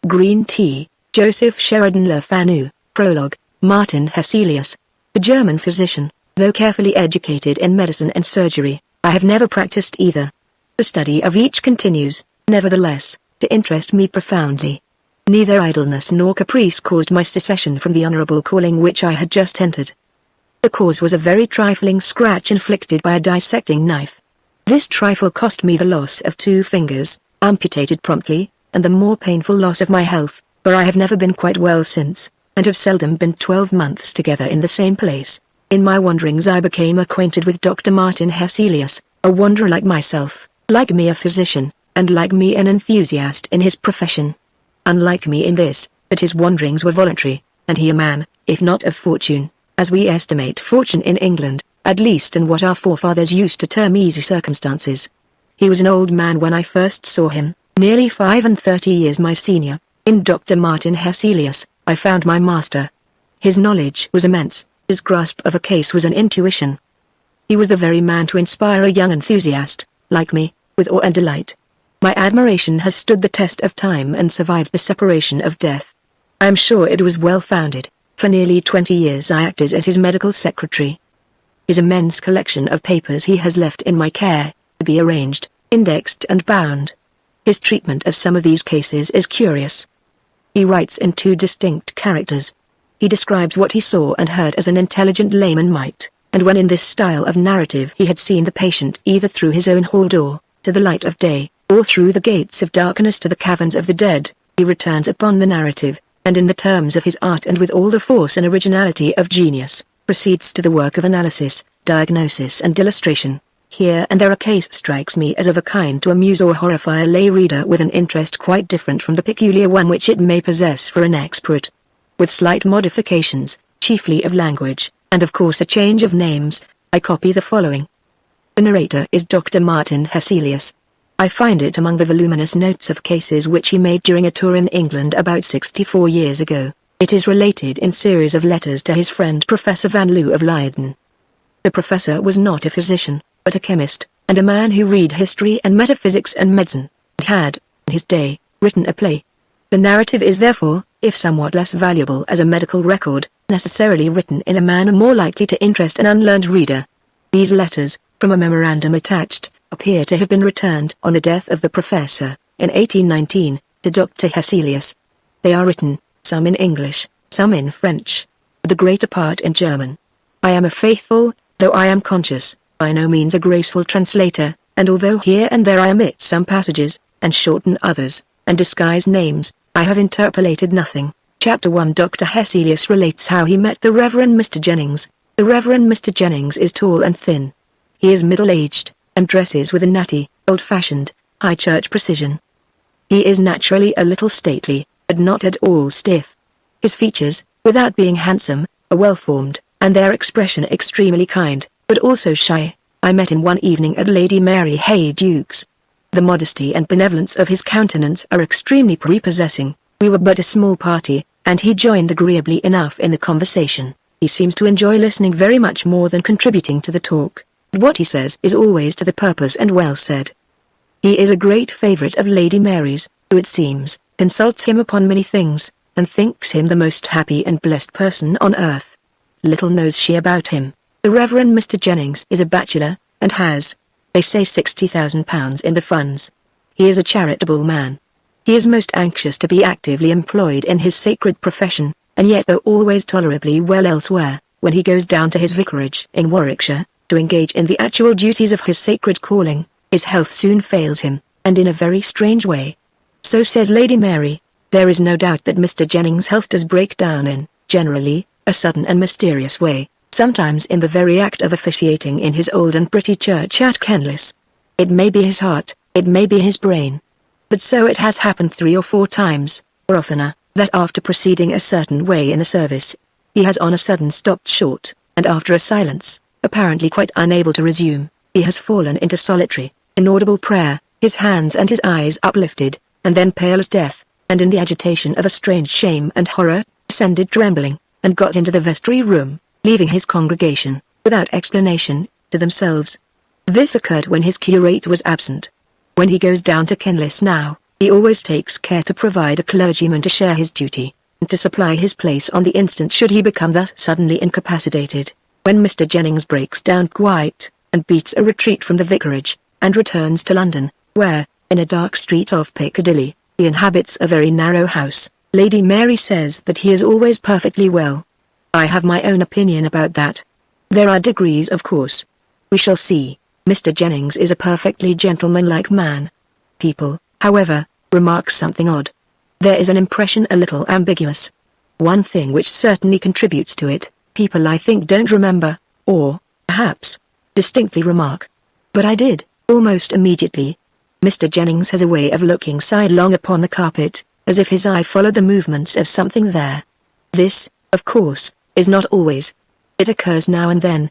Green tea, Joseph Sheridan Le Fanu. Prologue, Martin Hesselius. The German physician, though carefully educated in medicine and surgery, I have never practiced either. The study of each continues, nevertheless, to interest me profoundly. Neither idleness nor caprice caused my secession from the honorable calling which I had just entered. The cause was a very trifling scratch inflicted by a dissecting knife. This trifle cost me the loss of 2 fingers, amputated promptly, and the more painful loss of my health, for I have never been quite well since, and have seldom been 12 months together in the same place. In my wanderings I became acquainted with Dr. Martin Hesselius, a wanderer like myself, like me a physician, and like me an enthusiast in his profession. Unlike me in this, that his wanderings were voluntary, and he a man, if not of fortune, as we estimate fortune in England, at least in what our forefathers used to term easy circumstances. He was an old man when I first saw him, nearly 35 years my senior. In Dr. Martin Hesselius, I found my master. His knowledge was immense, his grasp of a case was an intuition. He was the very man to inspire a young enthusiast, like me, with awe and delight. My admiration has stood the test of time and survived the separation of death. I am sure it was well founded. For nearly 20 years I acted as his medical secretary. His immense collection of papers he has left in my care, to be arranged, indexed and bound. His treatment of some of these cases is curious. He writes in 2 distinct characters. He describes what he saw and heard as an intelligent layman might, and when in this style of narrative he had seen the patient either through his own hall door, to the light of day, or through the gates of darkness to the caverns of the dead, he returns upon the narrative, and in the terms of his art and with all the force and originality of genius, proceeds to the work of analysis, diagnosis and illustration. Here and there a case strikes me as of a kind to amuse or horrify a lay reader with an interest quite different from the peculiar one which it may possess for an expert. With slight modifications, chiefly of language, and of course a change of names, I copy the following. The narrator is Dr. Martin Hesselius. I find it among the voluminous notes of cases which he made during a tour in England about 64 years ago. It is related in series of letters to his friend Professor Fanu of Leiden. The professor was not a physician, but a chemist, and a man who read history and metaphysics and medicine, and had, in his day, written a play. The narrative is therefore, if somewhat less valuable as a medical record, necessarily written in a manner more likely to interest an unlearned reader. These letters, from a memorandum attached, appear to have been returned on the death of the professor, in 1819, to Dr. Hesselius. They are written, some in English, some in French, the greater part in German. I am a faithful, though I am conscious, by no means a graceful translator, and although here and there I omit some passages, and shorten others, and disguise names, I have interpolated nothing. Chapter 1 Dr. Hesselius relates how he met the Reverend Mr. Jennings. The Reverend Mr. Jennings is tall and thin. He is middle-aged, and dresses with a natty, old-fashioned, high church precision. He is naturally a little stately, but not at all stiff. His features, without being handsome, are well-formed, and their expression extremely kind, but also shy. I met him one evening at Lady Mary Hayduke's. The modesty and benevolence of his countenance are extremely prepossessing. We were but a small party, and he joined agreeably enough in the conversation. He seems to enjoy listening very much more than contributing to the talk. What he says is always to the purpose and well said. He is a great favourite of Lady Mary's, who it seems, consults him upon many things, and thinks him the most happy and blessed person on earth. Little knows she about him. The Reverend Mr. Jennings is a bachelor, and has, they say, £60,000 in the funds. He is a charitable man. He is most anxious to be actively employed in his sacred profession, and yet though always tolerably well elsewhere, when he goes down to his vicarage in Warwickshire, to engage in the actual duties of his sacred calling, his health soon fails him, and in a very strange way. So says Lady Mary. There is no doubt that Mr. Jennings' health does break down in, generally, a sudden and mysterious way, sometimes in the very act of officiating in his old and pretty church at Kenlis. It may be his heart, it may be his brain. But so it has happened 3 or 4 times, or oftener, that after proceeding a certain way in a service, he has on a sudden stopped short, and after a silence, apparently quite unable to resume, he has fallen into solitary, inaudible prayer, his hands and his eyes uplifted, and then pale as death, and in the agitation of a strange shame and horror, descended trembling, and got into the vestry room, leaving his congregation, without explanation, to themselves. This occurred when his curate was absent. When he goes down to Kenlis now, He always takes care to provide a clergyman to share his duty, and to supply his place on the instant should he become thus suddenly incapacitated. When Mr. Jennings breaks down quite, and beats a retreat from the vicarage, and returns to London, where, in a dark street of Piccadilly, he inhabits a very narrow house, Lady Mary says that he is always perfectly well. I have my own opinion about that. There are degrees, of course. We shall see. Mr. Jennings is a perfectly gentlemanlike man. People, however, remark something odd. There is an impression a little ambiguous. One thing which certainly contributes to it, people I think don't remember, or, perhaps, distinctly remark. But I did, almost immediately. Mr. Jennings has a way of looking sidelong upon the carpet, as if his eye followed the movements of something there. This, of course, is not always. It occurs now and then,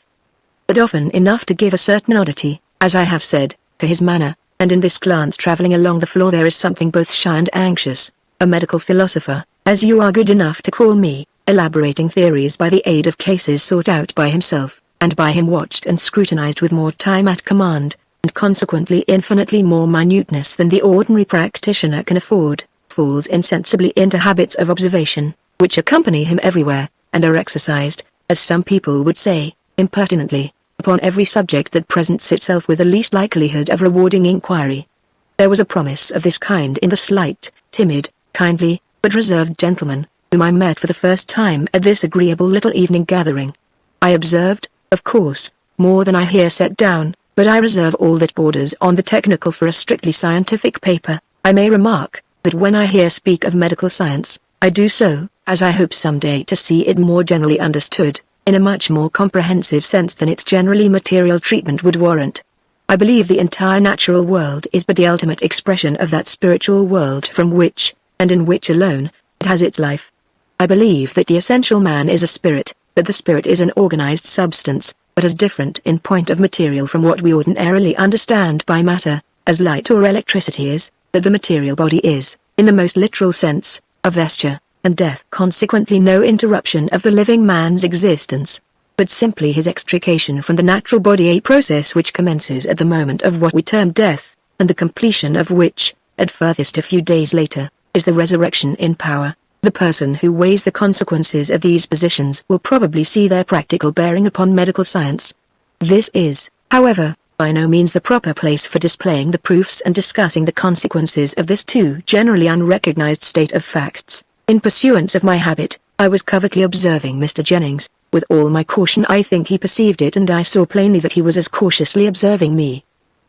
but often enough to give a certain oddity, as I have said, to his manner, and in this glance travelling along the floor there is something both shy and anxious, a medical philosopher, as you are good enough to call me, elaborating theories by the aid of cases sought out by himself, and by him watched and scrutinized with more time at command, and consequently infinitely more minuteness than the ordinary practitioner can afford, falls insensibly into habits of observation, which accompany him everywhere, and are exercised, as some people would say, impertinently, upon every subject that presents itself with the least likelihood of rewarding inquiry. There was a promise of this kind in the slight, timid, kindly, but reserved gentleman, whom I met for the first time at this agreeable little evening gathering. I observed, of course, more than I here set down, but I reserve all that borders on the technical for a strictly scientific paper. I may remark, that when I here speak of medical science, I do so, as I hope some day to see it more generally understood, in a much more comprehensive sense than its generally material treatment would warrant. I believe the entire natural world is but the ultimate expression of that spiritual world from which, and in which alone, it has its life. I believe that the essential man is a spirit, that the spirit is an organized substance, but as different in point of material from what we ordinarily understand by matter, as light or electricity is, that the material body is, in the most literal sense, a vesture, and death consequently no interruption of the living man's existence, but simply his extrication from the natural body, a process which commences at the moment of what we term death, and the completion of which, at furthest a few days later, is the resurrection in power. The person who weighs the consequences of these positions will probably see their practical bearing upon medical science. This is, however, by no means the proper place for displaying the proofs and discussing the consequences of this too generally unrecognized state of facts. In pursuance of my habit, I was covertly observing Mr. Jennings. With all my caution I think he perceived it, and I saw plainly that he was as cautiously observing me.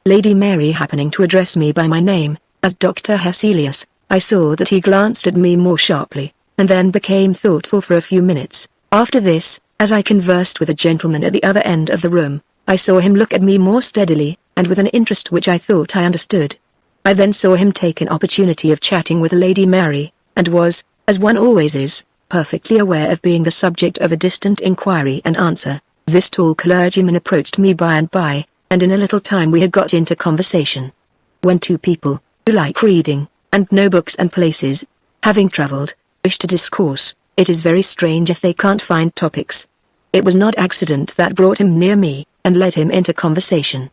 Lady Mary happening to address me by my name, as Dr. Hesselius, I saw that he glanced at me more sharply, and then became thoughtful for a few minutes. After this, as I conversed with a gentleman at the other end of the room, I saw him look at me more steadily, and with an interest which I thought I understood. I then saw him take an opportunity of chatting with Lady Mary, and was, as one always is, perfectly aware of being the subject of a distant inquiry and answer. This tall clergyman approached me by and by, and in a little time we had got into conversation. When two people, who like reading, and know books and places, having travelled, wish to discourse, it is very strange if they can't find topics. It was not accident that brought him near me, and led him into conversation.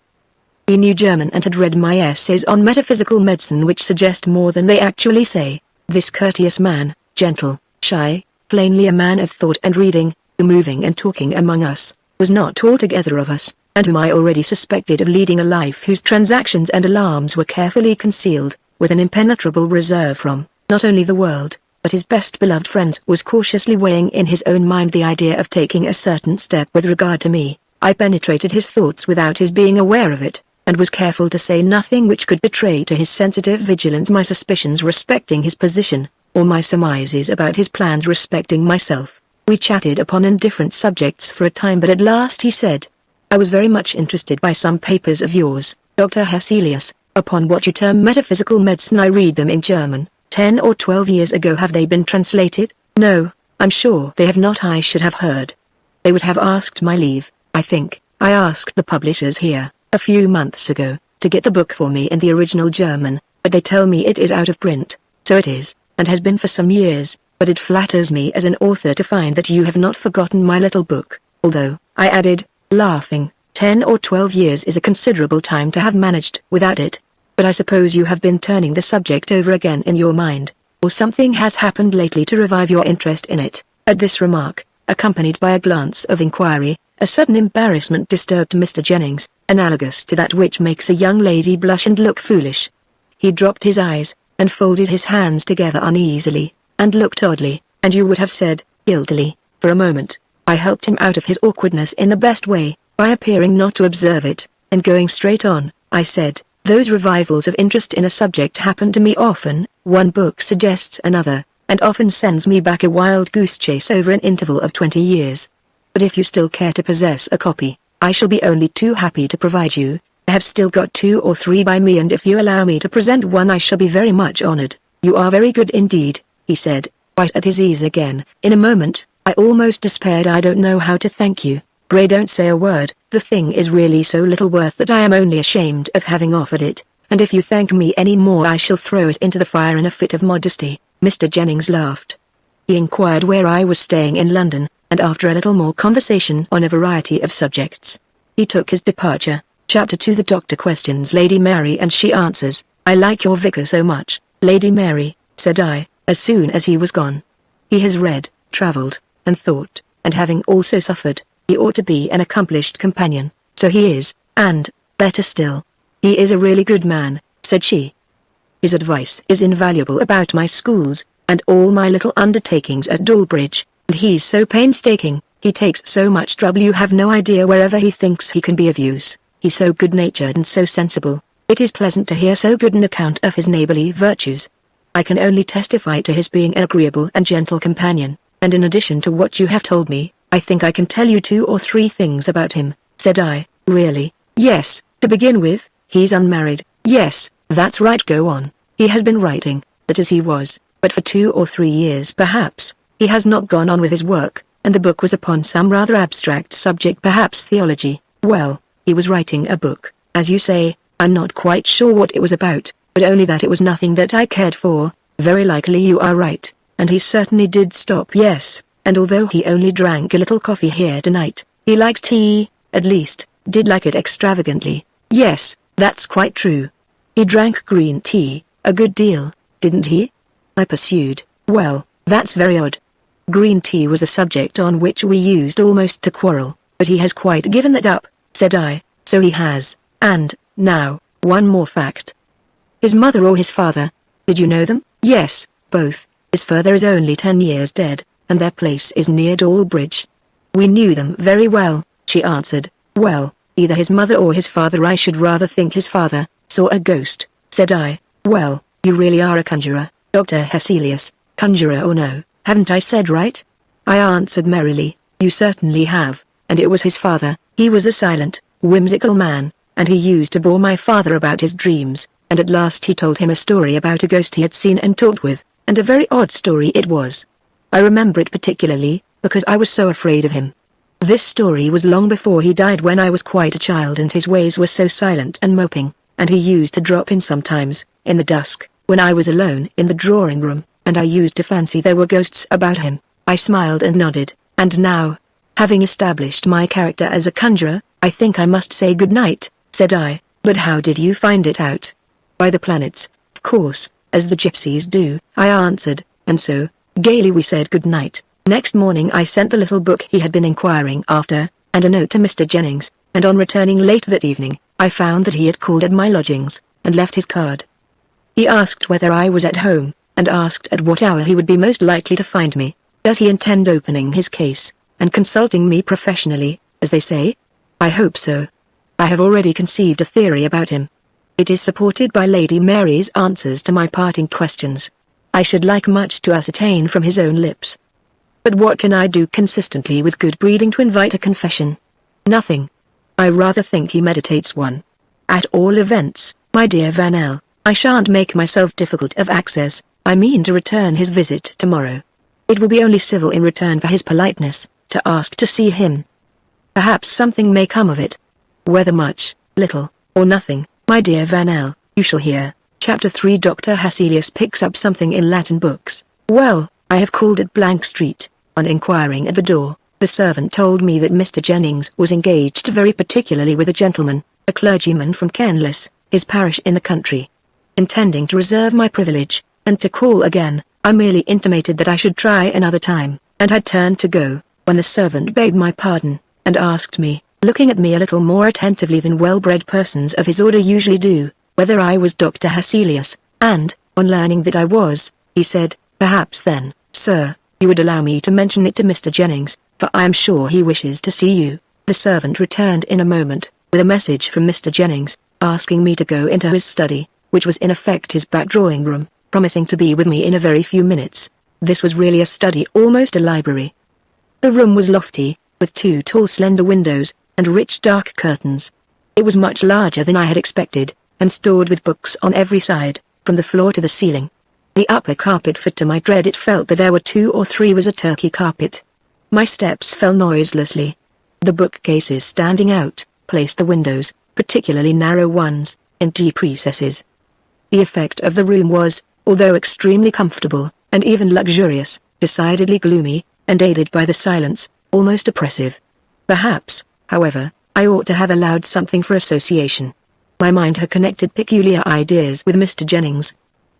He knew German and had read my essays on metaphysical medicine, which suggest more than they actually say. This courteous man, gentle, shy, plainly a man of thought and reading, who moving and talking among us, was not altogether of us, and whom I already suspected of leading a life whose transactions and alarms were carefully concealed, with an impenetrable reserve from, not only the world, but his best beloved friends, was cautiously weighing in his own mind the idea of taking a certain step with regard to me. I penetrated his thoughts without his being aware of it, and was careful to say nothing which could betray to his sensitive vigilance my suspicions respecting his position, or my surmises about his plans respecting myself. We chatted upon indifferent subjects for a time, but at last he said, "I was very much interested by some papers of yours, Dr. Hesselius, upon what you term metaphysical medicine. I read them in German. 10 or 12 years ago. Have they been translated?" "No, I'm sure they have not. I should have heard. They would have asked my leave, I think. I asked the publishers here, a few months ago, to get the book for me in the original German, but they tell me it is out of print. So it is, and has been for some years, but it flatters me as an author to find that you have not forgotten my little book, although," I added, laughing, 10 or 12 years is a considerable time to have managed without it. but I suppose you have been turning the subject over again in your mind, or something has happened lately to revive your interest in it." At this remark, accompanied by a glance of inquiry, a sudden embarrassment disturbed Mr. Jennings, analogous to that which makes a young lady blush and look foolish. He dropped his eyes, and folded his hands together uneasily, and looked oddly, and you would have said, guiltily, for a moment. I helped him out of his awkwardness in the best way, by appearing not to observe it, and going straight on. I said, "Those revivals of interest in a subject happen to me often. One book suggests another, and often sends me back a wild goose chase over an interval of 20 years. But if you still care to possess a copy, I shall be only too happy to provide you. I have still got 2 or 3 by me, and if you allow me to present one I shall be very much honored." "You are very good indeed," he said, quite at his ease again. In a moment, I almost despaired. "I don't know how to thank you. Pray don't say a word. The thing is really so little worth that I am only ashamed of having offered it, and if you thank me any more I shall throw it into the fire in a fit of modesty." Mr. Jennings laughed. He inquired where I was staying in London, and after a little more conversation on a variety of subjects, he took his departure. Chapter 2. The doctor questions Lady Mary and she answers. "I like your vicar so much, Lady Mary," said I, as soon as he was gone. "He has read, travelled, and thought, and having also suffered, he ought to be an accomplished companion." "So he is, and, better still, he is a really good man," said she. "His advice is invaluable about my schools, and all my little undertakings at Dawlbridge, and he's so painstaking, he takes so much trouble you have no idea. Wherever he thinks he can be of use, he's so good-natured and so sensible. It is pleasant to hear so good an account of his neighborly virtues. I can only testify to his being an agreeable and gentle companion, and in addition to what you have told me, I think I can tell you 2 or 3 things about him," said I. "Really?" "Yes, to begin with, he's unmarried." "Yes, that's right, go on." "He has been writing, that is he was, but for 2 or 3 years perhaps, he has not gone on with his work, and the book was upon some rather abstract subject, perhaps theology. Well, he was writing a book, as you say. I'm not quite sure what it was about, but only that it was nothing that I cared for. Very likely you are right, and he certainly did stop." "Yes, and although he only drank a little coffee here tonight, he likes tea, at least, did like it extravagantly." "Yes, that's quite true. He drank green tea, a good deal, didn't he?" I pursued. "Well, that's very odd. Green tea was a subject on which we used almost to quarrel, but he has quite given that up," said I. "So he has, and, now, one more fact. His mother or his father, did you know them?" "Yes, both. His father is only 10 years dead, and their place is near Dawlbridge." "We knew them very well," she answered. "Well, either his mother or his father. I should rather think his father saw a ghost," said I. "Well, you really are a conjurer, Dr. Hesselius. Conjurer or no, haven't I said right?" I answered merrily. "You certainly have, and it was his father. He was a silent, whimsical man, and he used to bore my father about his dreams, and at last he told him a story about a ghost he had seen and talked with, and a very odd story it was. I remember it particularly, because I was so afraid of him. This story was long before he died, when I was quite a child, and his ways were so silent and moping, and he used to drop in sometimes, in the dusk, when I was alone in the drawing room, and I used to fancy there were ghosts about him." I smiled and nodded. "And now, having established my character as a conjurer, I think I must say good night," said I. "But how did you find it out?" "By the planets, of course, as the gypsies do," I answered, and so, gaily we said good night. Next morning I sent the little book he had been inquiring after, and a note to Mr. Jennings, and on returning late that evening, I found that he had called at my lodgings, and left his card. He asked whether I was at home, and asked at what hour he would be most likely to find me. Does he intend opening his case, and consulting me professionally, as they say? I hope so. I have already conceived a theory about him. It is supported by Lady Mary's answers to my parting questions. I should like much to ascertain from his own lips. But what can I do consistently with good breeding to invite a confession? Nothing. I rather think he meditates one. At all events, my dear Van L., I shan't make myself difficult of access. I mean to return his visit tomorrow. It will be only civil in return for his politeness, to ask to see him. Perhaps something may come of it. Whether much, little, or nothing, my dear Van L., you shall hear. Chapter 3. Dr. Hesselius picks up something in Latin books. Well, I have called at Blank Street. On inquiring at the door, the servant told me that Mr. Jennings was engaged very particularly with a gentleman, a clergyman from Kenlis, his parish in the country. Intending to reserve my privilege, and to call again, I merely intimated that I should try another time, and had turned to go, when the servant begged my pardon, and asked me, looking at me a little more attentively than well-bred persons of his order usually do, whether I was Dr. Hesselius, and, on learning that I was, he said, "Perhaps then, sir, you would allow me to mention it to Mr. Jennings, for I am sure he wishes to see you." The servant returned in a moment, with a message from Mr. Jennings, asking me to go into his study, which was in effect his back drawing-room, promising to be with me in a very few minutes. This was really a study, almost a library. The room was lofty, with 2 tall slender windows, and rich dark curtains. It was much larger than I had expected, and stored with books on every side, from the floor to the ceiling. The upper carpet, for to my dread it felt that there were 2 or 3, was a Turkey carpet. My steps fell noiselessly. The bookcases standing out, placed the windows, particularly narrow ones, in deep recesses. The effect of the room was, although extremely comfortable, and even luxurious, decidedly gloomy, and aided by the silence, almost oppressive. Perhaps, however, I ought to have allowed something for association. My mind had connected peculiar ideas with Mr. Jennings.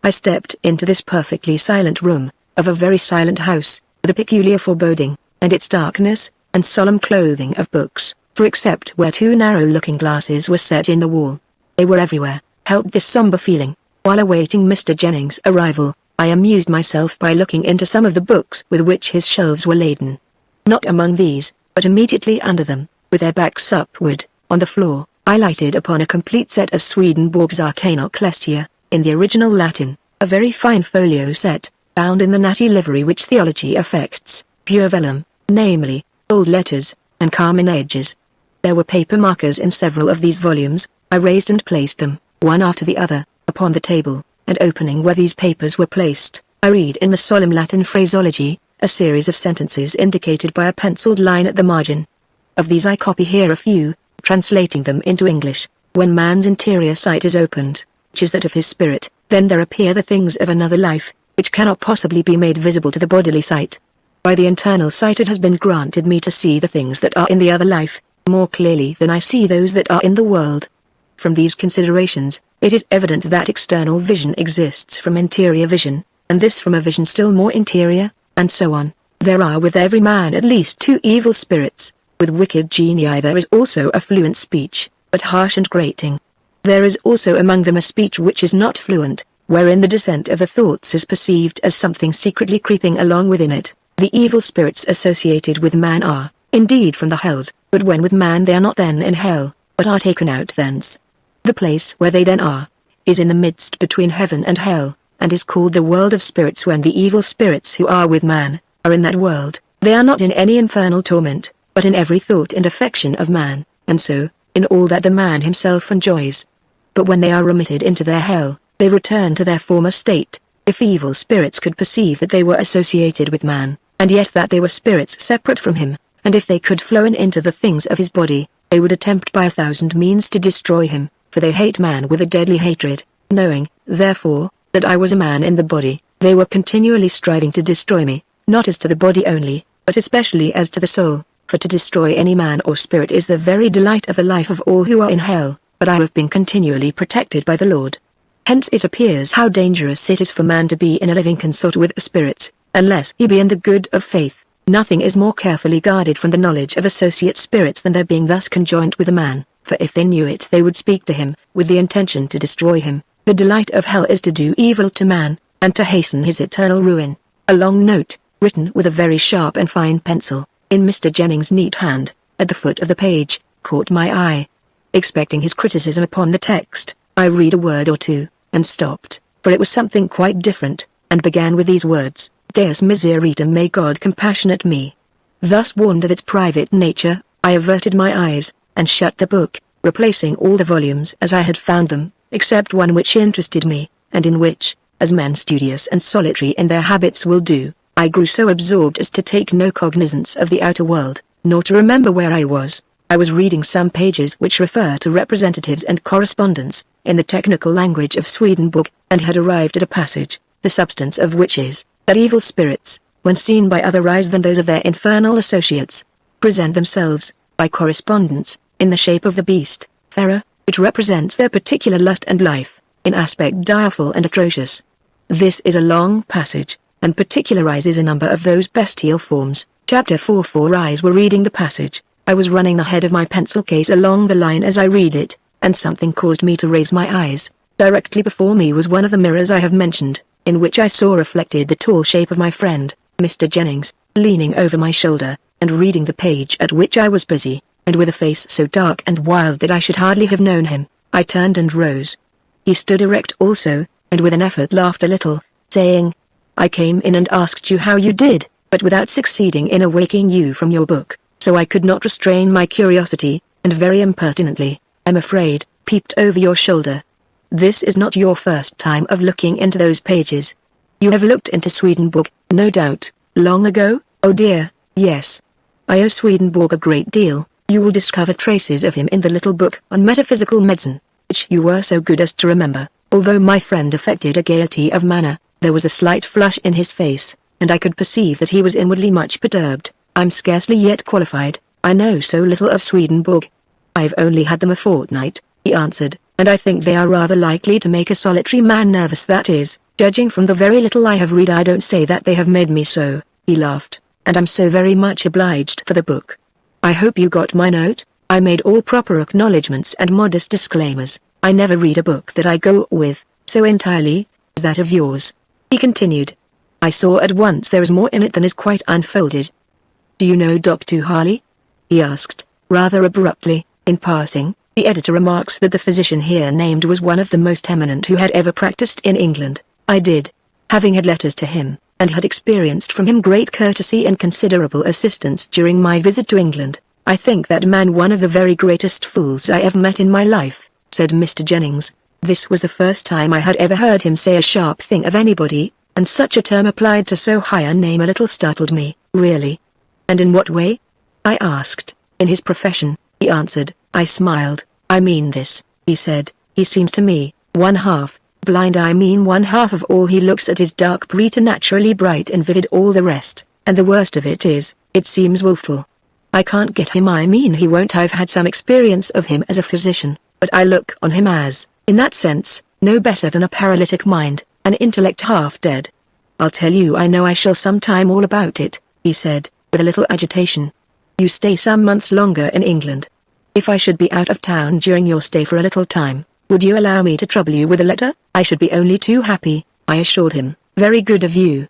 I stepped into this perfectly silent room, of a very silent house, with a peculiar foreboding, and its darkness, and solemn clothing of books, for except where 2 narrow looking-glasses were set in the wall, they were everywhere, helped this somber feeling. While awaiting Mr. Jennings' arrival, I amused myself by looking into some of the books with which his shelves were laden. Not among these, but immediately under them, with their backs upward, on the floor, I lighted upon a complete set of Swedenborg's Arcana Ecclesia, in the original Latin, a very fine folio set, bound in the natty livery which theology affects, pure vellum, namely, old letters, and carmine edges. There were paper markers in several of these volumes. I raised and placed them, one after the other, upon the table, and opening where these papers were placed, I read in the solemn Latin phraseology, a series of sentences indicated by a penciled line at the margin. Of these I copy here a few, translating them into English. When man's interior sight is opened, which is that of his spirit, then there appear the things of another life, which cannot possibly be made visible to the bodily sight. By the internal sight it has been granted me to see the things that are in the other life, more clearly than I see those that are in the world. From these considerations, it is evident that external vision exists from interior vision, and this from a vision still more interior, and so on. There are with every man at least 2 evil spirits. With wicked genii there is also a fluent speech, but harsh and grating. There is also among them a speech which is not fluent, wherein the descent of the thoughts is perceived as something secretly creeping along within it. The evil spirits associated with man are, indeed, from the hells, but when with man they are not then in hell, but are taken out thence. The place where they then are, is in the midst between heaven and hell, and is called the world of spirits. When the evil spirits who are with man, are in that world, they are not in any infernal torment, but in every thought and affection of man, and so, in all that the man himself enjoys. But when they are remitted into their hell, they return to their former state. If evil spirits could perceive that they were associated with man, and yet that they were spirits separate from him, and if they could flow in into the things of his body, they would attempt by 1,000 means to destroy him, for they hate man with a deadly hatred. Knowing, therefore, that I was a man in the body, they were continually striving to destroy me, not as to the body only, but especially as to the soul, for to destroy any man or spirit is the very delight of the life of all who are in hell, but I have been continually protected by the Lord. Hence it appears how dangerous it is for man to be in a living consort with a spirit, unless he be in the good of faith. Nothing is more carefully guarded from the knowledge of associate spirits than their being thus conjoined with a man, for if they knew it they would speak to him, with the intention to destroy him. The delight of hell is to do evil to man, and to hasten his eternal ruin. A long note, written with a very sharp and fine pencil, in Mr. Jennings' neat hand, at the foot of the page, caught my eye. Expecting his criticism upon the text, I read a word or two, and stopped, for it was something quite different, and began with these words, Deus miseritum, may God compassionate me. Thus warned of its private nature, I averted my eyes, and shut the book, replacing all the volumes as I had found them, except one which interested me, and in which, as men studious and solitary in their habits will do, I grew so absorbed as to take no cognizance of the outer world, nor to remember where I was. I was reading some pages which refer to representatives and correspondence, in the technical language of Swedenborg, and had arrived at a passage, the substance of which is, that evil spirits, when seen by other eyes than those of their infernal associates, present themselves, by correspondence, in the shape of the beast, Pharaoh, which represents their particular lust and life, in aspect direful and atrocious. This is a long passage, and particularizes a number of those bestial forms. Chapter 4. 4 eyes were reading the passage. I was running the head of my pencil case along the line as I read it, and something caused me to raise my eyes. Directly before me was one of the mirrors I have mentioned, in which I saw reflected the tall shape of my friend, Mr. Jennings, leaning over my shoulder, and reading the page at which I was busy, and with a face so dark and wild that I should hardly have known him. I turned and rose. He stood erect also, and with an effort laughed a little, saying, "I came in and asked you how you did, but without succeeding in awaking you from your book, so I could not restrain my curiosity, and very impertinently, I'm afraid, peeped over your shoulder. This is not your first time of looking into those pages. You have looked into Swedenborg, no doubt, long ago?" "Oh dear, yes. I owe Swedenborg a great deal. You will discover traces of him in the little book on metaphysical medicine, which you were so good as to remember." Although my friend affected a gaiety of manner, there was a slight flush in his face, and I could perceive that he was inwardly much perturbed. "I'm scarcely yet qualified, I know so little of Swedenborg. I've only had them a fortnight," he answered, "and I think they are rather likely to make a solitary man nervous. That is, judging from the very little I have read. I don't say that they have made me so," he laughed, "and I'm so very much obliged for the book. I hope you got my note." I made all proper acknowledgments and modest disclaimers. "I never read a book that I go with, so entirely, as that of yours," he continued. "I saw at once there is more in it than is quite unfolded." "Do you know Dr. Harley?" he asked, rather abruptly. In passing, the editor remarks that the physician here named was one of the most eminent who had ever practiced in England. I did. Having had letters to him, and had experienced from him great courtesy and considerable assistance during my visit to England, I think that man one of the very greatest fools I ever met in my life, said Mr. Jennings. This was the first time I had ever heard him say a sharp thing of anybody, and such a term applied to so high a name a little startled me. "Really? And in what way?" I asked. "In his profession," he answered. I smiled. "I mean this," he said. "He seems to me, one half blind. I mean one half of all he looks at is dark, preternaturally bright and vivid all the rest, and the worst of it is, it seems wilful. I can't get him. I mean he won't. I've had some experience of him as a physician, but I look on him as, in that sense, no better than a paralytic mind, an intellect half dead. I'll tell you, I know I shall some time all about it," he said, with a little agitation. "You stay some months longer in England. If I should be out of town during your stay for a little time, would you allow me to trouble you with a letter?" "I should be only too happy," I assured him. "Very good of you.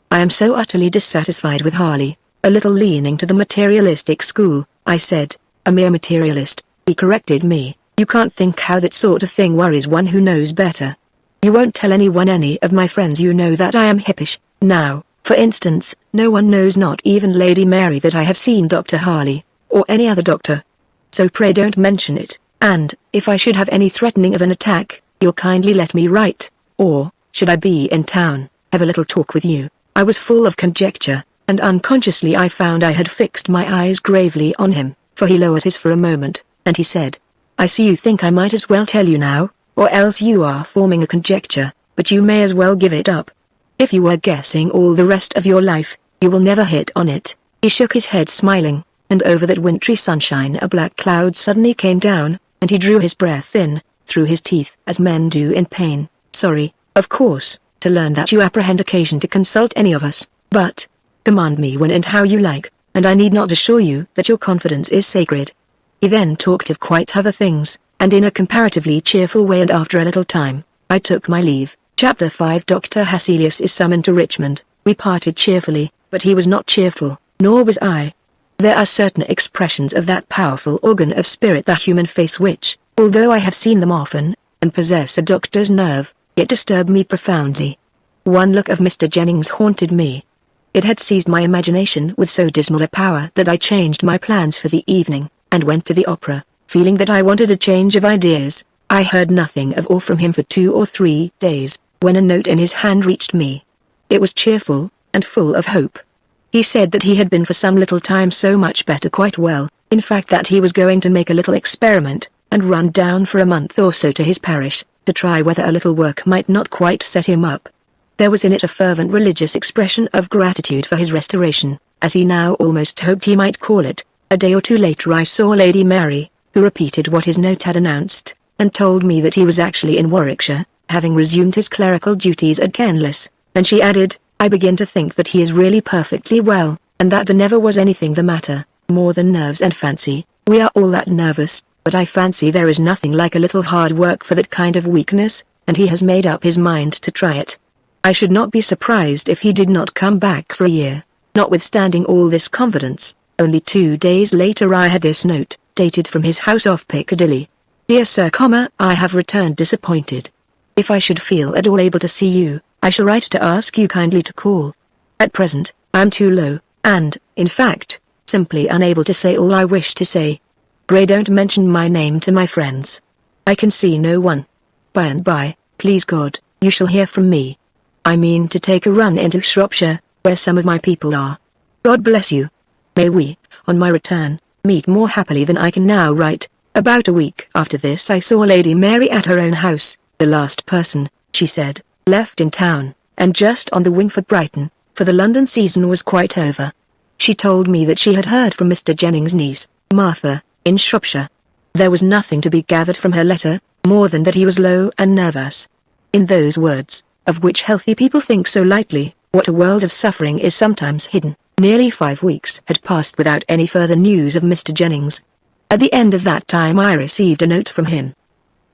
I am so utterly dissatisfied with Harley, a little leaning to the materialistic school," I said. "A mere materialist," he corrected me. "You can't think how that sort of thing worries one who knows better. You won't tell anyone, any of my friends, you know that I am hippish. Now, for instance, no one knows, not even Lady Mary, that I have seen Dr. Harley, or any other doctor. So pray don't mention it, and, if I should have any threatening of an attack, you'll kindly let me write, or, should I be in town, have a little talk with you." I was full of conjecture, and unconsciously I found I had fixed my eyes gravely on him, for he lowered his for a moment, and he said, "I see you think I might as well tell you now, or else you are forming a conjecture, but you may as well give it up. If you were guessing all the rest of your life, you will never hit on it." He shook his head smiling, and over that wintry sunshine a black cloud suddenly came down, and he drew his breath in, through his teeth as men do in pain. "Sorry, of course, to learn that you apprehend occasion to consult any of us, but command me when and how you like, and I need not assure you that your confidence is sacred." He then talked of quite other things, and in a comparatively cheerful way, and after a little time, I took my leave. Chapter 5. Dr. Hesselius is summoned to Richmond. We parted cheerfully, but he was not cheerful, nor was I. There are certain expressions of that powerful organ of spirit, the human face, which, although I have seen them often, and possess a doctor's nerve, yet disturb me profoundly. One look of Mr. Jennings haunted me. It had seized my imagination with so dismal a power that I changed my plans for the evening, and went to the opera, feeling that I wanted a change of ideas. I heard nothing of or from him for 2 or 3 days, when a note in his hand reached me. It was cheerful, and full of hope. He said that he had been for some little time so much better, quite well, in fact that he was going to make a little experiment, and run down for a month or so to his parish, to try whether a little work might not quite set him up. There was in it a fervent religious expression of gratitude for his restoration, as he now almost hoped he might call it. A day or two later I saw Lady Mary, who repeated what his note had announced, and told me that he was actually in Warwickshire, having resumed his clerical duties at Kenlis. Then she added, "I begin to think that he is really perfectly well, and that there never was anything the matter, more than nerves and fancy. We are all that nervous, but I fancy there is nothing like a little hard work for that kind of weakness, and he has made up his mind to try it. I should not be surprised if he did not come back for a year." Notwithstanding all this confidence, only 2 days later I had this note, dated from his house off Piccadilly. "Dear Sir, I have returned disappointed. If I should feel at all able to see you, I shall write to ask you kindly to call. At present, I am too low, and, in fact, simply unable to say all I wish to say. Pray don't mention my name to my friends. I can see no one. By and by, please God, you shall hear from me. I mean to take a run into Shropshire, where some of my people are. God bless you. May we, on my return, meet more happily than I can now write." About a week after this I saw Lady Mary at her own house, the last person, she said, left in town, and just on the wing for Brighton, for the London season was quite over. She told me that she had heard from Mr. Jennings' niece, Martha, in Shropshire. There was nothing to be gathered from her letter, more than that he was low and nervous. In those words, of which healthy people think so lightly, what a world of suffering is sometimes hidden. Nearly 5 weeks had passed without any further news of Mr. Jennings. At the end of that time I received a note from him.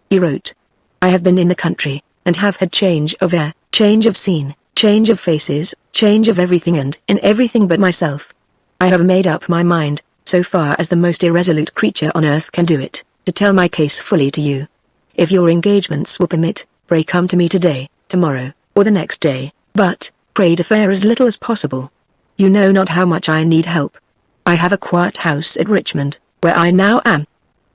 He wrote, "I have been in the country, and have had change of air, change of scene, change of faces, change of everything and in everything but myself. I have made up my mind, so far as the most irresolute creature on earth can do it, to tell my case fully to you. If your engagements will permit, pray come to me today, tomorrow, or the next day, but, pray defer as little as possible. You know not how much I need help. I have a quiet house at Richmond, where I now am.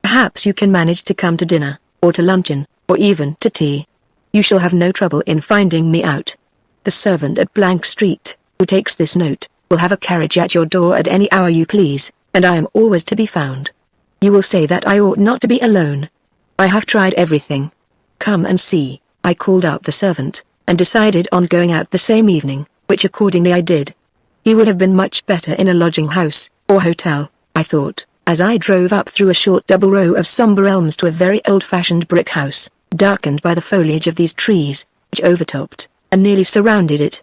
Perhaps you can manage to come to dinner, or to luncheon, or even to tea. You shall have no trouble in finding me out. The servant at Blank Street, who takes this note, will have a carriage at your door at any hour you please, and I am always to be found. You will say that I ought not to be alone. I have tried everything. Come and see." I called out the servant, and decided on going out the same evening, which accordingly I did. He would have been much better in a lodging house, or hotel, I thought, as I drove up through a short double row of sombre elms to a very old-fashioned brick house, darkened by the foliage of these trees, which overtopped, and nearly surrounded it.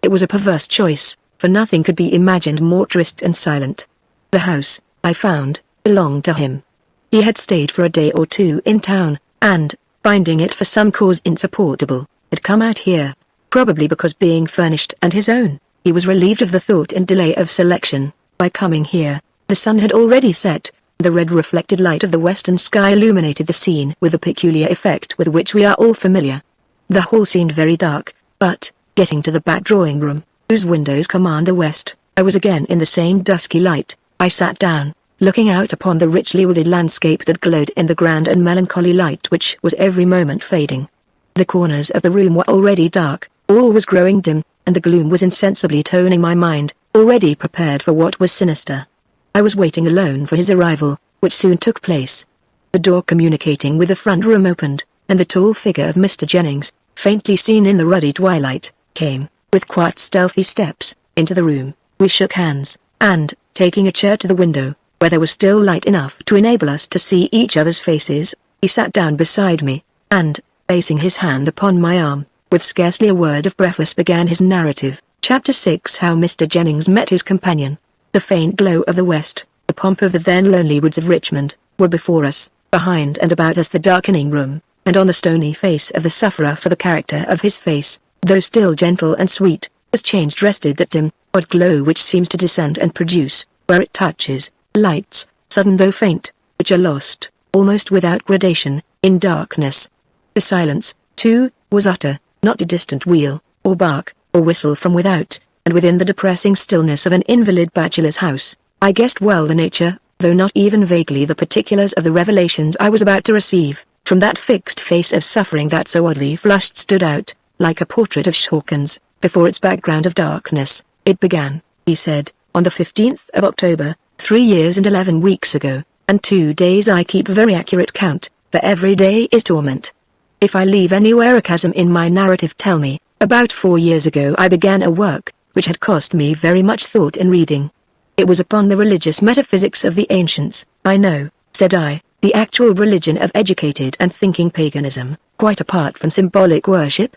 It was a perverse choice, for nothing could be imagined more triste and silent. The house, I found, belonged to him. He had stayed for a day or two in town, and, finding it for some cause insupportable, had come out here, probably because being furnished and his own, he was relieved of the thought and delay of selection. By coming here, the sun had already set, the red reflected light of the western sky illuminated the scene with the peculiar effect with which we are all familiar. The hall seemed very dark, but, getting to the back drawing-room, whose windows command the west, I was again in the same dusky light. I sat down, looking out upon the richly wooded landscape that glowed in the grand and melancholy light which was every moment fading. The corners of the room were already dark, all was growing dim, and the gloom was insensibly toning my mind, already prepared for what was sinister. I was waiting alone for his arrival, which soon took place. The door communicating with the front room opened, and the tall figure of Mr. Jennings, faintly seen in the ruddy twilight, came, with quite stealthy steps, into the room. We shook hands, and, taking a chair to the window, where there was still light enough to enable us to see each other's faces, he sat down beside me, and, placing his hand upon my arm, with scarcely a word of preface began his narrative. Chapter 6. How Mr. Jennings met his companion. The faint glow of the west, the pomp of the then lonely woods of Richmond, were before us, behind and about us the darkening room, and on the stony face of the sufferer, for the character of his face, though still gentle and sweet, was changed, rested that dim, odd glow which seems to descend and produce, where it touches, lights, sudden though faint, which are lost, almost without gradation, in darkness. The silence, too, was utter, not a distant wheel, or bark, or whistle from without, and within the depressing stillness of an invalid bachelor's house, I guessed well the nature, though not even vaguely the particulars of the revelations I was about to receive, from that fixed face of suffering that so oddly flushed stood out, like a portrait of Shawkins, before its background of darkness. "It began," he said, "on the 15th of October, 3 years and 11 weeks ago, and 2 days I keep very accurate count, for every day is torment. If I leave anywhere a chasm in my narrative, tell me. About 4 years ago I began a work, which had cost me very much thought and reading. It was upon the religious metaphysics of the ancients. I know," said I, The actual religion of educated and thinking paganism, quite apart from symbolic worship?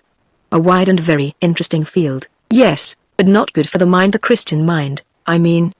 A wide and very interesting field, yes, but not good for the mind, the Christian mind, I mean.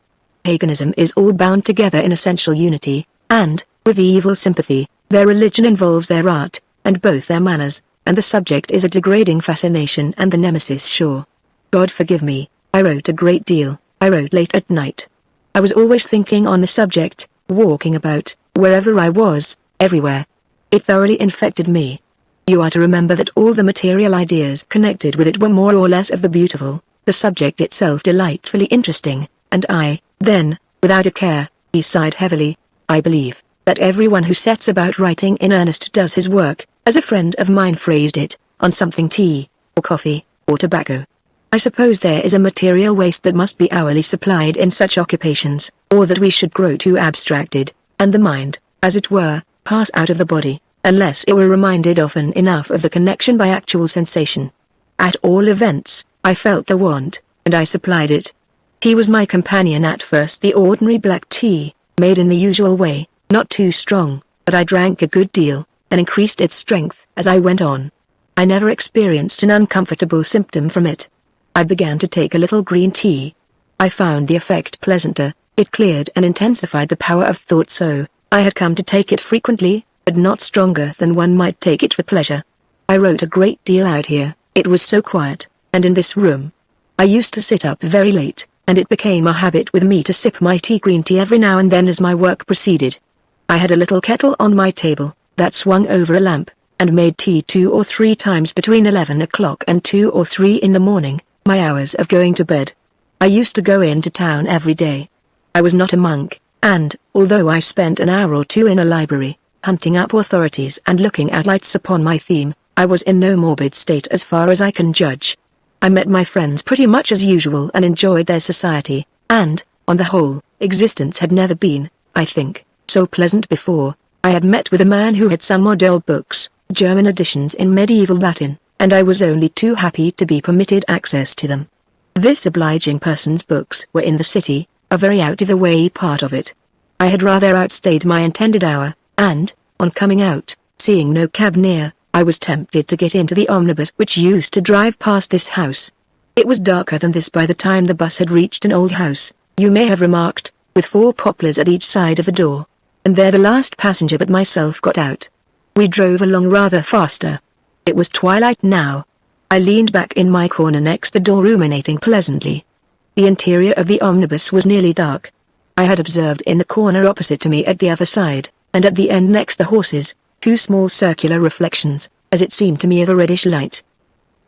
Paganism is all bound together in essential unity, and, with evil sympathy, their religion involves their art, and both their manners, and the subject is a degrading fascination and the nemesis sure. God forgive me, I wrote a great deal, I wrote late at night. I was always thinking on the subject, walking about, wherever I was, everywhere. It thoroughly infected me. You are to remember that all the material ideas connected with it were more or less of the beautiful, the subject itself delightfully interesting, and I, then, without a care, he sighed heavily, I believe, that everyone who sets about writing in earnest does his work, as a friend of mine phrased it, on something tea, or coffee, or tobacco. I suppose there is a material waste that must be hourly supplied in such occupations, or that we should grow too abstracted, and the mind, as it were, pass out of the body, unless it were reminded often enough of the connection by actual sensation. At all events, I felt the want, and I supplied it. Tea was my companion at first, the ordinary black tea, made in the usual way, not too strong, but I drank a good deal, and increased its strength as I went on. I never experienced an uncomfortable symptom from it. I began to take a little green tea. I found the effect pleasanter, it cleared and intensified the power of thought, so I had come to take it frequently, but not stronger than one might take it for pleasure. I wrote a great deal out here, it was so quiet, and in this room. I used to sit up very late, and it became a habit with me to sip my green tea every now and then as my work proceeded. I had a little kettle on my table, that swung over a lamp, and made tea 2 or 3 times between 11 o'clock and 2 or 3 in the morning, my hours of going to bed. I used to go into town every day. I was not a monk, and, although I spent an hour or 2 in a library, hunting up authorities and looking at lights upon my theme, I was in no morbid state as far as I can judge. I met my friends pretty much as usual and enjoyed their society, and, on the whole, existence had never been, I think, so pleasant before. I had met with a man who had some odd books, German editions in medieval Latin, and I was only too happy to be permitted access to them. This obliging person's books were in the city, a very out-of-the-way part of it. I had rather outstayed my intended hour, and, on coming out, seeing no cab near, I was tempted to get into the omnibus which used to drive past this house. It was darker than this by the time the bus had reached an old house, you may have remarked, with 4 poplars at each side of the door. And there the last passenger but myself got out. We drove along rather faster. It was twilight now. I leaned back in my corner next the door ruminating pleasantly. The interior of the omnibus was nearly dark. I had observed in the corner opposite to me at the other side, and at the end next the horses, 2 small circular reflections, as it seemed to me, of a reddish light.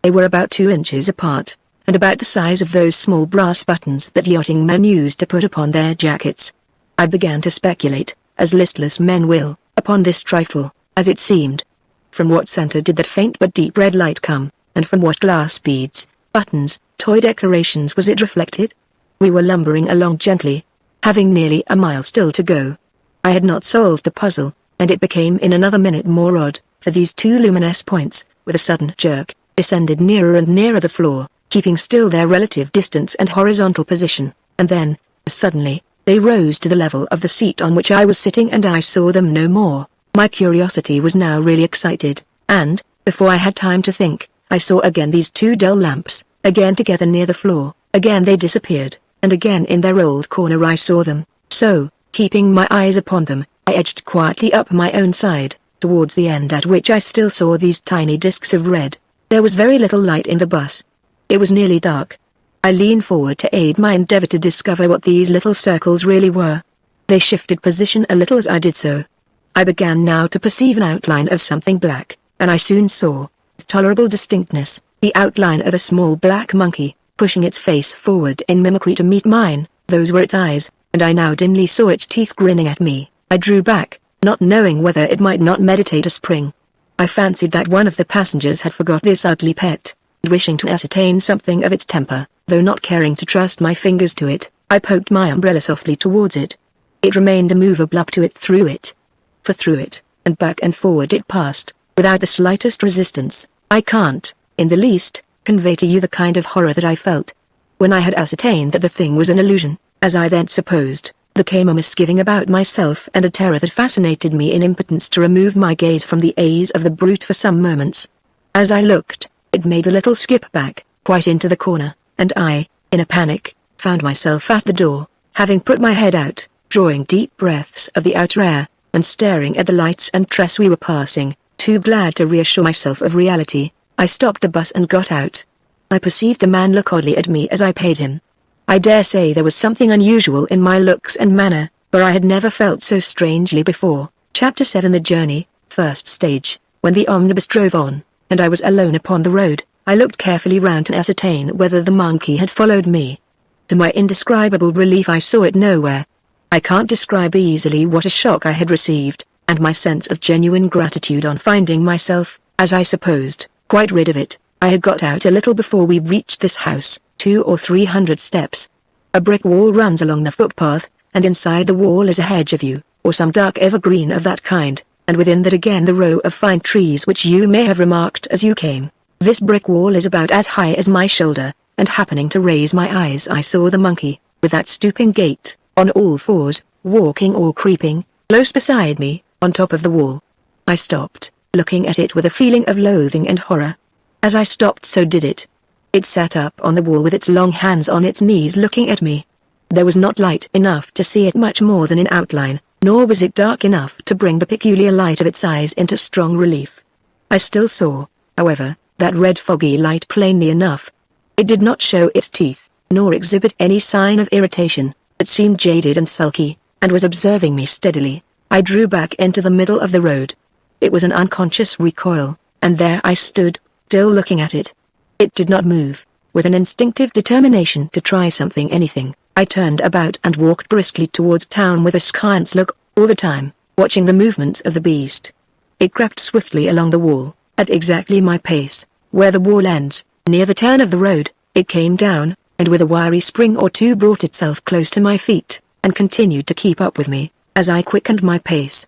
They were about 2 inches apart, and about the size of those small brass buttons that yachting men used to put upon their jackets. I began to speculate, as listless men will, upon this trifle, as it seemed. From what center did that faint but deep red light come, and from what glass beads, buttons, toy decorations was it reflected? We were lumbering along gently, having nearly a mile still to go. I had not solved the puzzle, and it became in another minute more odd, for these 2 luminous points, with a sudden jerk, descended nearer and nearer the floor, keeping still their relative distance and horizontal position, and then, suddenly, they rose to the level of the seat on which I was sitting and I saw them no more. My curiosity was now really excited, and, before I had time to think, I saw again these 2 dull lamps, again together near the floor, again they disappeared, and again in their old corner I saw them, so, keeping my eyes upon them, I edged quietly up my own side, towards the end at which I still saw these tiny discs of red. There was very little light in the bus. It was nearly dark. I leaned forward to aid my endeavor to discover what these little circles really were. They shifted position a little as I did so. I began now to perceive an outline of something black, and I soon saw, with tolerable distinctness, the outline of a small black monkey, pushing its face forward in mimicry to meet mine. Those were its eyes, and I now dimly saw its teeth grinning at me. I drew back, not knowing whether it might not meditate a spring. I fancied that one of the passengers had forgot this ugly pet, and wishing to ascertain something of its temper, though not caring to trust my fingers to it, I poked my umbrella softly towards it. It remained immovable up to it, through it. For through it, and back and forward it passed, without the slightest resistance. I can't, in the least, convey to you the kind of horror that I felt. When I had ascertained that the thing was an illusion, as I then supposed, There came a misgiving about myself and a terror that fascinated me in impotence to remove my gaze from the eyes of the brute for some moments. As I looked, it made a little skip back, quite into the corner, and I, in a panic, found myself at the door, having put my head out, drawing deep breaths of the outer air, and staring at the lights and tress we were passing. Too glad to reassure myself of reality, I stopped the bus and got out. I perceived the man look oddly at me as I paid him. I dare say there was something unusual in my looks and manner, for I had never felt so strangely before. Chapter 7 The Journey, First Stage. When the omnibus drove on, and I was alone upon the road, I looked carefully round to ascertain whether the monkey had followed me. To my indescribable relief I saw it nowhere. I can't describe easily what a shock I had received, and my sense of genuine gratitude on finding myself, as I supposed, quite rid of it. I had got out a little before we reached this house, 200 or 300 steps. A brick wall runs along the footpath, and inside the wall is a hedge of yew, or some dark evergreen of that kind, and within that again the row of fine trees which you may have remarked as you came. This brick wall is about as high as my shoulder, and happening to raise my eyes I saw the monkey, with that stooping gait, on all fours, walking or creeping, close beside me, on top of the wall. I stopped, looking at it with a feeling of loathing and horror. As I stopped so did it. It sat up on the wall with its long hands on its knees looking at me. There was not light enough to see it much more than in outline, nor was it dark enough to bring the peculiar light of its eyes into strong relief. I still saw, however, that red foggy light plainly enough. It did not show its teeth, nor exhibit any sign of irritation. It seemed jaded and sulky, and was observing me steadily. I drew back into the middle of the road. It was an unconscious recoil, and there I stood, still looking at it. It did not move. With an instinctive determination to try something, anything, I turned about and walked briskly towards town with a askance look, all the time, watching the movements of the beast. It crept swiftly along the wall, at exactly my pace. Where the wall ends, near the turn of the road, it came down, and with a wiry spring or two brought itself close to my feet, and continued to keep up with me, as I quickened my pace.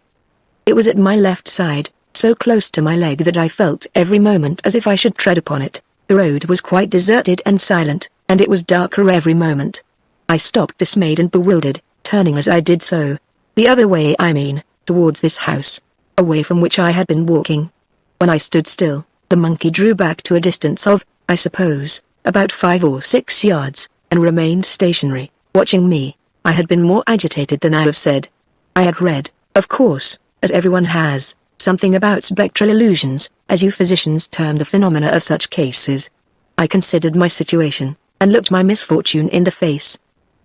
It was at my left side, so close to my leg that I felt every moment as if I should tread upon it. The road was quite deserted and silent, and it was darker every moment. I stopped dismayed and bewildered, turning as I did so. The other way, I mean, towards this house, away from which I had been walking. When I stood still, the monkey drew back to a distance of, I suppose, about 5 or 6 yards, and remained stationary, watching me. I had been more agitated than I have said. I had read, of course, as everyone has, something about spectral illusions, as you physicians term the phenomena of such cases. I considered my situation, and looked my misfortune in the face.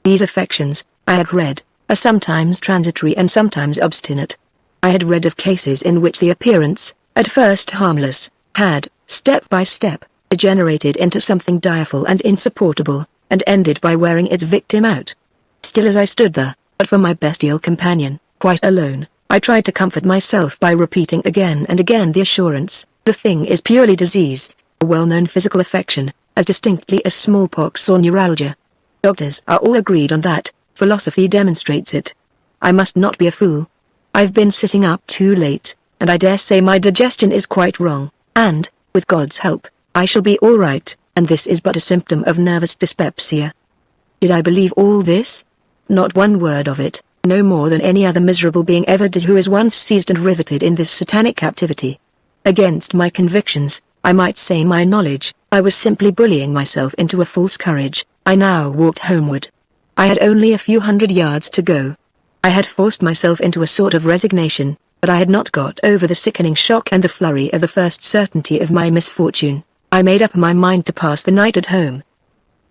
These affections, I had read, are sometimes transitory and sometimes obstinate. I had read of cases in which the appearance, at first harmless, had, step by step, degenerated into something direful and insupportable, and ended by wearing its victim out. Still as I stood there, but for my bestial companion, quite alone, I tried to comfort myself by repeating again and again the assurance, the thing is purely disease, a well-known physical affection, as distinctly as smallpox or neuralgia. Doctors are all agreed on that, philosophy demonstrates it. I must not be a fool. I've been sitting up too late, and I dare say my digestion is quite wrong, and, with God's help, I shall be all right, and this is but a symptom of nervous dyspepsia. Did I believe all this? Not one word of it, no more than any other miserable being ever did who is once seized and riveted in this satanic captivity. Against my convictions, I might say my knowledge, I was simply bullying myself into a false courage. I now walked homeward. I had only a few hundred yards to go. I had forced myself into a sort of resignation, but I had not got over the sickening shock and the flurry of the first certainty of my misfortune. I made up my mind to pass the night at home.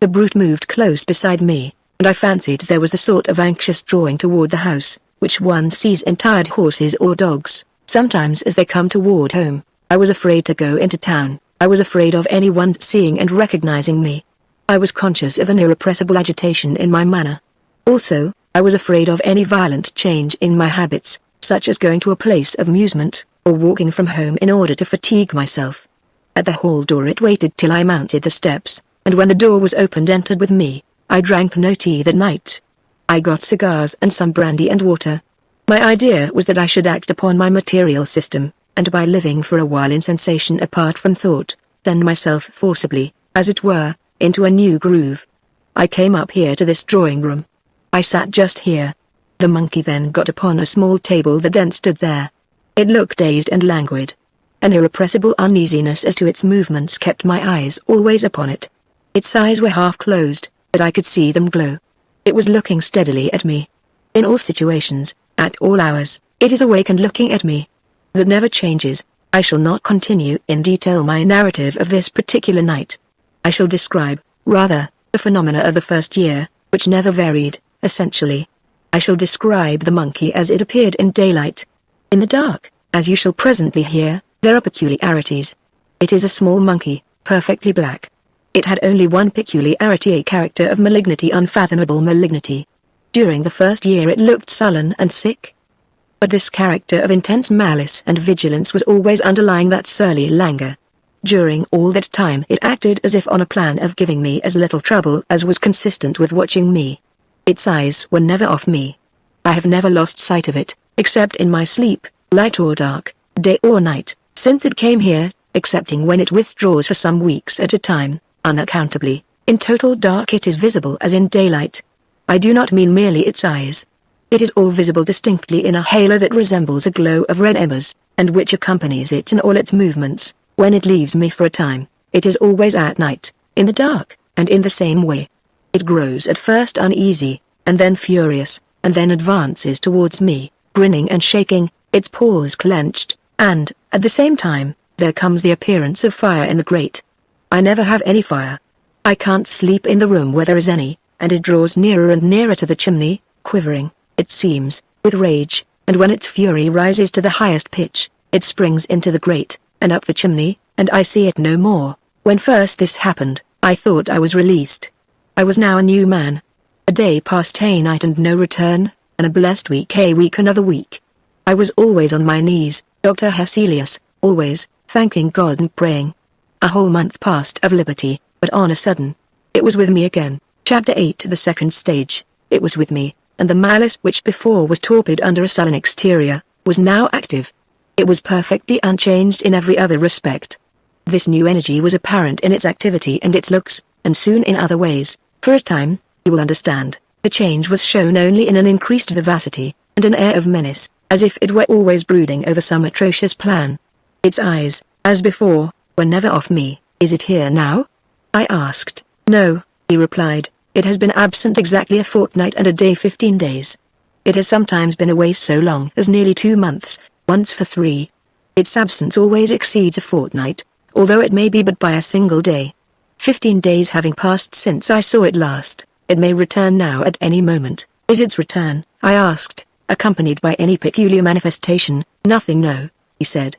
The brute moved close beside me, and I fancied there was a sort of anxious drawing toward the house, which one sees in tired horses or dogs, sometimes as they come toward home. I was afraid to go into town. I was afraid of anyone's seeing and recognizing me. I was conscious of an irrepressible agitation in my manner. Also, I was afraid of any violent change in my habits, such as going to a place of amusement, or walking from home in order to fatigue myself. At the hall door it waited till I mounted the steps, and when the door was opened entered with me. I drank no tea that night. I got cigars and some brandy and water. My idea was that I should act upon my material system, and by living for a while in sensation apart from thought, send myself forcibly, as it were, into a new groove. I came up here to this drawing room. I sat just here. The monkey then got upon a small table that then stood there. It looked dazed and languid. An irrepressible uneasiness as to its movements kept my eyes always upon it. Its eyes were half closed, but I could see them glow. It was looking steadily at me. In all situations, at all hours, it is awake and looking at me. That never changes. I shall not continue in detail my narrative of this particular night. I shall describe, rather, the phenomena of the first year, which never varied, essentially. I shall describe the monkey as it appeared in daylight. In the dark, as you shall presently hear, there are peculiarities. It is a small monkey, perfectly black. It had only one peculiarity, a character of malignity, unfathomable malignity. During the first year it looked sullen and sick. But this character of intense malice and vigilance was always underlying that surly languor. During all that time it acted as if on a plan of giving me as little trouble as was consistent with watching me. Its eyes were never off me. I have never lost sight of it, except in my sleep, light or dark, day or night, since it came here, excepting when it withdraws for some weeks at a time, unaccountably. In total dark it is visible as in daylight. I do not mean merely its eyes. It is all visible distinctly in a halo that resembles a glow of red embers, and which accompanies it in all its movements. When it leaves me for a time, it is always at night, in the dark, and in the same way. It grows at first uneasy, and then furious, and then advances towards me, grinning and shaking, its paws clenched, and, at the same time, there comes the appearance of fire in the grate. I never have any fire. I can't sleep in the room where there is any, and it draws nearer and nearer to the chimney, quivering, it seems, with rage, and when its fury rises to the highest pitch, it springs into the grate, and up the chimney, and I see it no more. When first this happened, I thought I was released. I was now a new man. A day passed a night and no return, and a blessed week a week another week. I was always on my knees, Dr. Hesselius, always, thanking God and praying. A whole month passed of liberty, but on a sudden, it was with me again. Chapter 8. The second stage. It was with me, and the malice which before was torpid under a sullen exterior, was now active. It was perfectly unchanged in every other respect. This new energy was apparent in its activity and its looks, and soon in other ways. For a time, you will understand, the change was shown only in an increased vivacity, and an air of menace, as if it were always brooding over some atrocious plan. Its eyes, as before, were never off me. Is it here now? I asked. No, he replied, it has been absent exactly a fortnight and a day 15 days. It has sometimes been away so long as nearly 2 months, once for 3. Its absence always exceeds a fortnight, although it may be but by a single day. 15 days having passed since I saw it last, it may return now at any moment. Is its return, I asked, accompanied by any peculiar manifestation? Nothing, no, he said.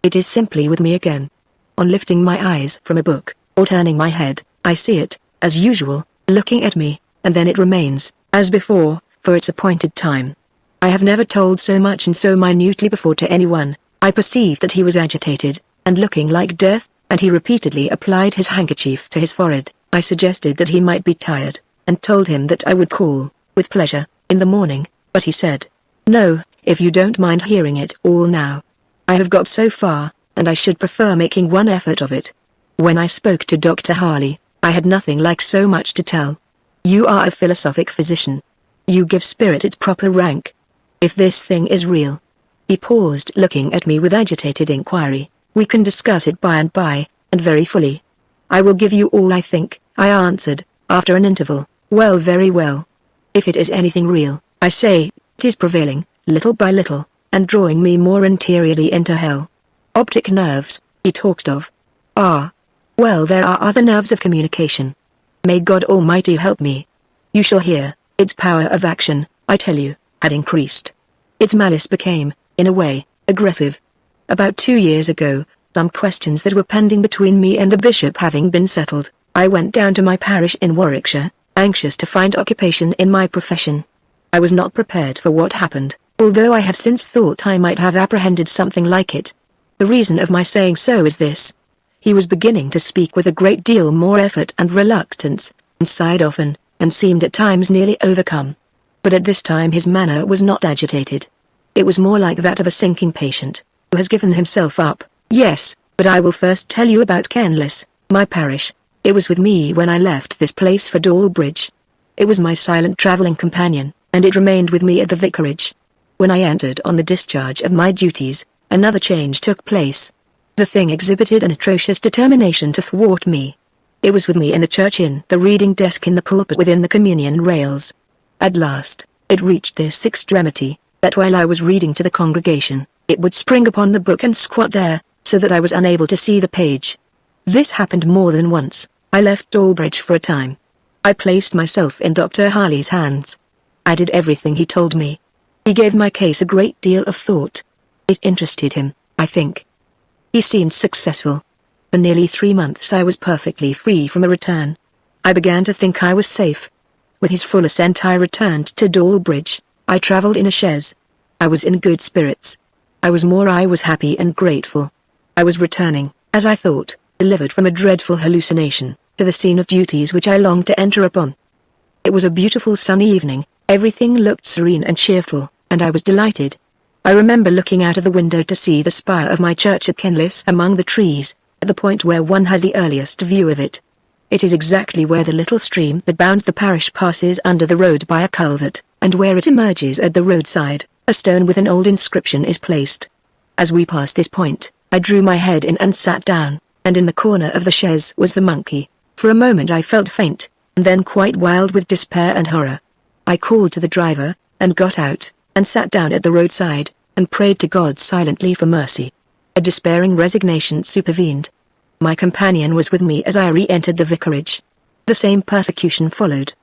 It is simply with me again. On lifting my eyes from a book, or turning my head, I see it, as usual, looking at me, and then it remains, as before, for its appointed time. I have never told so much and so minutely before to anyone. I perceived that he was agitated, and looking like death, and he repeatedly applied his handkerchief to his forehead. I suggested that he might be tired, and told him that I would call, with pleasure, in the morning, but he said, "No, if you don't mind hearing it all now. I have got so far, and I should prefer making one effort of it." When I spoke to Dr. Harley, I had nothing like so much to tell. You are a philosophic physician. You give spirit its proper rank. If this thing is real. He paused, looking at me with agitated inquiry. We can discuss it by and by, and very fully. I will give you all I think, I answered, after an interval. Well, very well. If it is anything real, I say, it is prevailing, little by little, and drawing me more interiorly into hell. Optic nerves, he talks of. Ah. Well, there are other nerves of communication. May God Almighty help me. You shall hear, its power of action, I tell you, had increased. Its malice became, in a way, aggressive. About 2 years ago, some questions that were pending between me and the bishop having been settled, I went down to my parish in Warwickshire, anxious to find occupation in my profession. I was not prepared for what happened, although I have since thought I might have apprehended something like it. The reason of my saying so is this. He was beginning to speak with a great deal more effort and reluctance, and sighed often, and seemed at times nearly overcome. But at this time his manner was not agitated. It was more like that of a sinking patient, who has given himself up. Yes, but I will first tell you about Kenlis, my parish. It was with me when I left this place for Dawlbridge. It was my silent travelling companion, and it remained with me at the vicarage. When I entered on the discharge of my duties, another change took place. The thing exhibited an atrocious determination to thwart me. It was with me in the church, in the reading desk, in the pulpit, within the communion rails. At last, it reached this extremity, that while I was reading to the congregation, it would spring upon the book and squat there, so that I was unable to see the page. This happened more than once. I left Dalbridge for a time. I placed myself in Dr. Harley's hands. I did everything he told me. He gave my case a great deal of thought. It interested him, I think. He seemed successful. For nearly 3 months I was perfectly free from a return. I began to think I was safe. With his full assent I returned to Dalbridge. I travelled in a chaise. I was in good spirits. I was happy and grateful. I was returning, as I thought, delivered from a dreadful hallucination, to the scene of duties which I longed to enter upon. It was a beautiful sunny evening, everything looked serene and cheerful, and I was delighted. I remember looking out of the window to see the spire of my church at Kenlis among the trees, at the point where one has the earliest view of it. It is exactly where the little stream that bounds the parish passes under the road by a culvert, and where it emerges at the roadside, a stone with an old inscription is placed. As we passed this point, I drew my head in and sat down, and in the corner of the chaise was the monkey. For a moment I felt faint, and then quite wild with despair and horror. I called to the driver, and got out, and sat down at the roadside, and prayed to God silently for mercy. A despairing resignation supervened. My companion was with me as I re-entered the vicarage. The same persecution followed.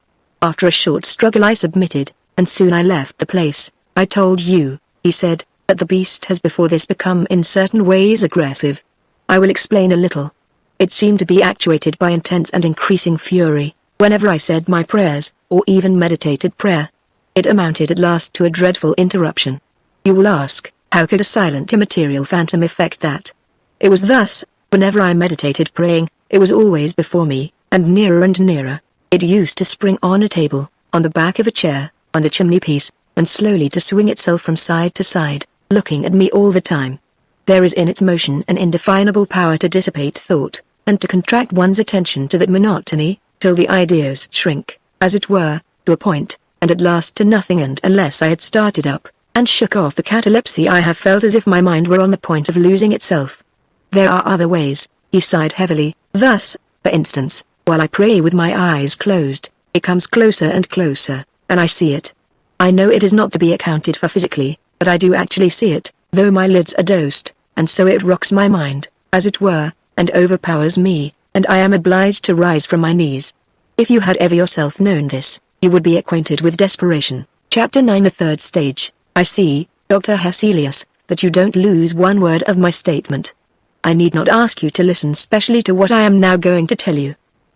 After a short struggle I submitted, and soon I left the place. I told you, he said, that the beast has before this become in certain ways aggressive. I will explain a little. It seemed to be actuated by intense and increasing fury, whenever I said my prayers, or even meditated prayer. It amounted at last to a dreadful interruption. You will ask, how could a silent immaterial phantom effect that? It was thus: whenever I meditated praying, it was always before me, and nearer and nearer. It used to spring on a table, on the back of a chair, on the chimney-piece, and slowly to swing itself from side to side, looking at me all the time. There is in its motion an indefinable power to dissipate thought, and to contract one's attention to that monotony, till the ideas shrink, as it were, to a point, and at last to nothing, and unless I had started up, and shook off the catalepsy, I have felt as if my mind were on the point of losing itself. There are other ways. He sighed heavily. Thus, for instance, while I pray with my eyes closed, it comes closer and closer, and I see it. I know it is not to be accounted for physically, but I do actually see it, though my lids are dosed, and so it rocks my mind, as it were, and overpowers me, and I am obliged to rise from my knees. If you had ever yourself known this, you would be acquainted with desperation. Chapter 9. The third stage. I see, Dr. Hesselius, that you don't lose one word of my statement. I need not ask you to listen specially to what I am now going to tell you.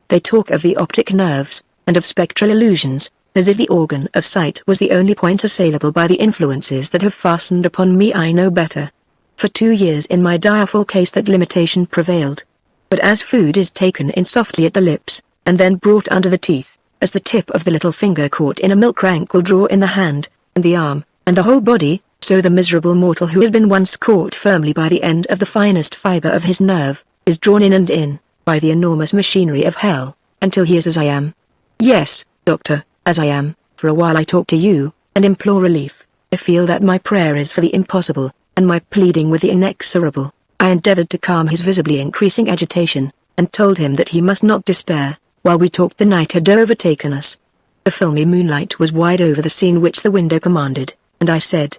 They talk of the optic nerves, and of spectral illusions, as if the organ of sight was the only point assailable by the influences that have fastened upon me. I know better. For 2 years in my direful case that limitation prevailed. But as food is taken in softly at the lips, and then brought under the teeth, as the tip of the little finger caught in a milk crank will draw in the hand, and the arm, and the whole body, so the miserable mortal who has been once caught firmly by the end of the finest fibre of his nerve, is drawn in and in, by the enormous machinery of hell, until he is as I am. Yes, doctor, as I am. For a while I talk to you, and implore relief. I feel that my prayer is for the impossible, and my pleading with the inexorable. I endeavoured to calm his visibly increasing agitation, and told him that he must not despair. While we talked the night had overtaken us. The filmy moonlight was wide over the scene which the window commanded, and I said,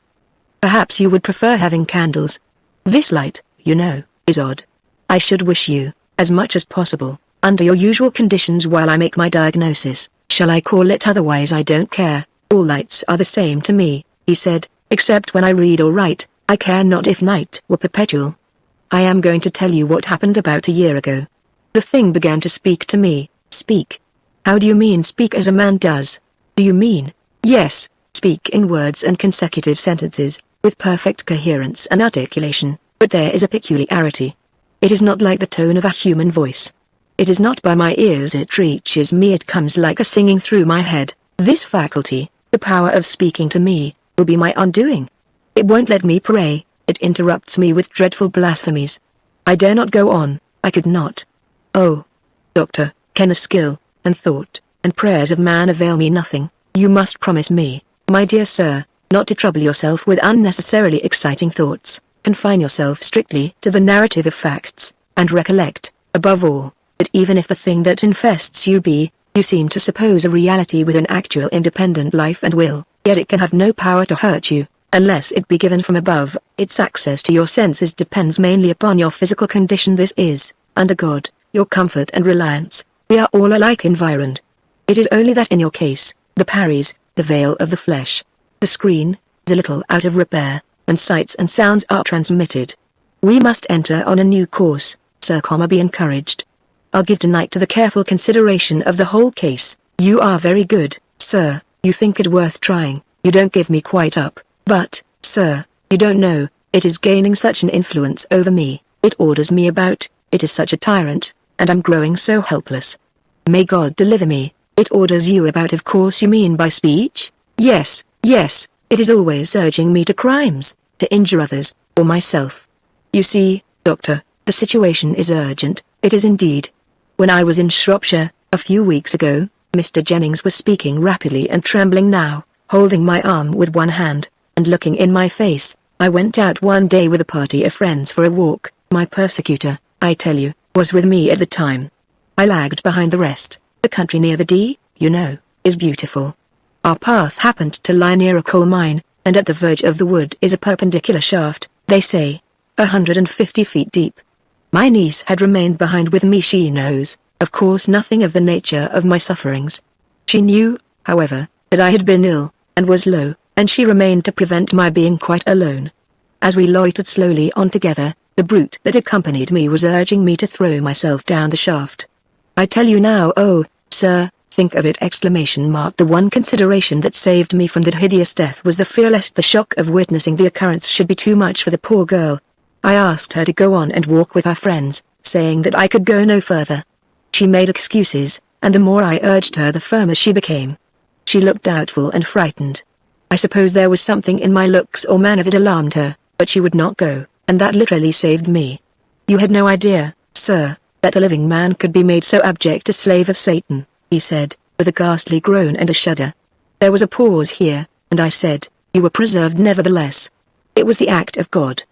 perhaps you would prefer having candles. This light, you know, is odd. I should wish you, as much as possible, under your usual conditions while I make my diagnosis. Shall I call it otherwise? I don't care. All lights are the same to me, he said, except when I read or write. I care not if night were perpetual. I am going to tell you what happened about a year ago. The thing began to speak to me. Speak? How do you mean speak as a man does? Do you mean? Yes, speak in words and consecutive sentences, with perfect coherence and articulation, but there is a peculiarity. It is not like the tone of a human voice. It is not by my ears it reaches me, it comes like a singing through my head. This faculty, the power of speaking to me, will be my undoing. It won't let me pray, it interrupts me with dreadful blasphemies. I dare not go on, I could not. Oh, doctor, can the skill, and thought, and prayers of man avail me nothing? You must promise me, My dear sir, not to trouble yourself with unnecessarily exciting thoughts, confine yourself strictly to the narrative of facts, and recollect, above all, that even if the thing that infests you you seem to suppose a reality with an actual independent life and will, yet it can have no power to hurt you, unless it be given from above. Its access to your senses depends mainly upon your physical condition. This is, under God, your comfort and reliance. We are all alike environed. It is only that in your case, the paries, the veil of the flesh, the screen, is a little out of repair, and sights and sounds are transmitted. We must enter on a new course, sir, be encouraged. I'll give tonight to the careful consideration of the whole case. You are very good, sir, you think it worth trying, you don't give me quite up, but, sir, you don't know, it is gaining such an influence over me, it orders me about, it is such a tyrant, and I'm growing so helpless. May God deliver me. It orders you about, of course you mean by speech? Yes, yes, it is always urging me to crimes, to injure others, or myself. You see, doctor, the situation is urgent, it is indeed. When I was in Shropshire, a few weeks ago, Mr. Jennings was speaking rapidly and trembling now, holding my arm with one hand, and looking in my face. I went out one day with a party of friends for a walk. My persecutor, I tell you, was with me at the time. I lagged behind the rest. The country near the D, you know, is beautiful. Our path happened to lie near a coal mine, and at the verge of the wood is a perpendicular shaft, they say, 150 feet deep. My niece had remained behind with me. She knows, of course, nothing of the nature of my sufferings. She knew, however, that I had been ill, and was low, and she remained to prevent my being quite alone. As we loitered slowly on together, the brute that accompanied me was urging me to throw myself down the shaft. I tell you now, oh, sir, think of it! The one consideration that saved me from that hideous death was the fear lest the shock of witnessing the occurrence should be too much for the poor girl. I asked her to go on and walk with her friends, saying that I could go no further. She made excuses, and the more I urged her the firmer she became. She looked doubtful and frightened. I suppose there was something in my looks or manner that alarmed her, but she would not go, and that literally saved me. You had no idea, sir, that a living man could be made so abject a slave of Satan, he said, with a ghastly groan and a shudder. There was a pause here, and I said, you were preserved nevertheless. It was the act of God.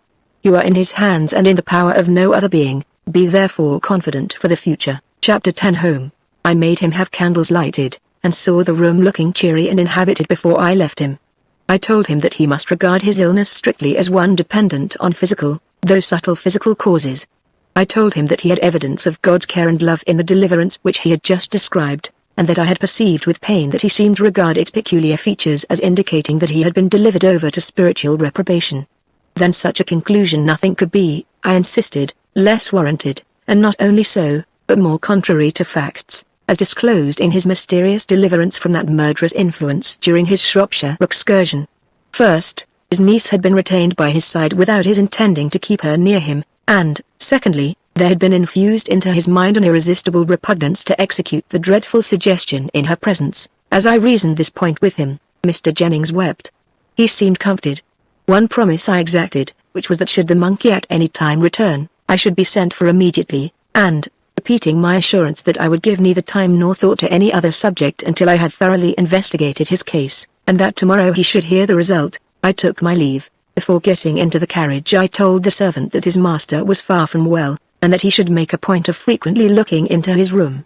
You are in his hands and in the power of no other being, be therefore confident for the future. Chapter 10. Home. I made him have candles lighted, and saw the room looking cheery and inhabited before I left him. I told him that he must regard his illness strictly as one dependent on physical, though subtle physical causes. I told him that he had evidence of God's care and love in the deliverance which he had just described, and that I had perceived with pain that he seemed to regard its peculiar features as indicating that he had been delivered over to spiritual reprobation. Than such a conclusion nothing could be, I insisted, less warranted, and not only so, but more contrary to facts, as disclosed in his mysterious deliverance from that murderous influence during his Shropshire excursion. First, his niece had been retained by his side without his intending to keep her near him, and, secondly, there had been infused into his mind an irresistible repugnance to execute the dreadful suggestion in her presence. As I reasoned this point with him, Mr. Jennings wept. He seemed comforted. One promise I exacted, which was that should the monkey at any time return, I should be sent for immediately, and, repeating my assurance that I would give neither time nor thought to any other subject until I had thoroughly investigated his case, and that tomorrow he should hear the result, I took my leave. Before getting into the carriage I told the servant that his master was far from well, and that he should make a point of frequently looking into his room.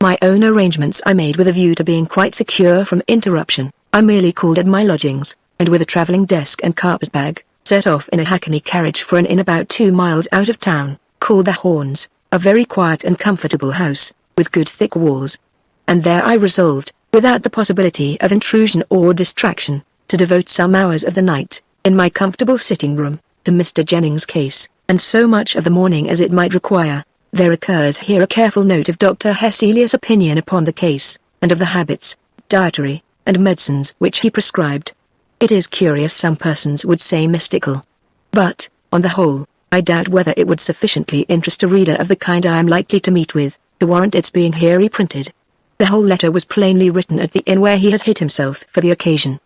My own arrangements I made with a view to being quite secure from interruption. I merely called at my lodgings, and with a travelling desk and carpet-bag, set off in a hackney carriage for an inn about 2 miles out of town, called the Horns, a very quiet and comfortable house, with good thick walls. And there I resolved, without the possibility of intrusion or distraction, to devote some hours of the night, in my comfortable sitting room, to Mr. Jennings' case, and so much of the morning as it might require. There occurs here a careful note of Dr. Hesselius' opinion upon the case, and of the habits, dietary, and medicines which he prescribed. It is curious, some persons would say mystical. But, on the whole, I doubt whether it would sufficiently interest a reader of the kind I am likely to meet with, to warrant its being here reprinted. The whole letter was plainly written at the inn where he had hid himself for the occasion.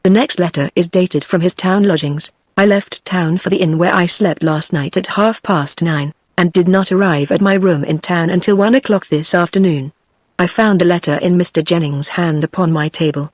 The next letter is dated from his town lodgings. I left town for the inn where I slept last night at 9:30, and did not arrive at my room in town until 1 o'clock this afternoon. I found a letter in Mr. Jennings' hand upon my table.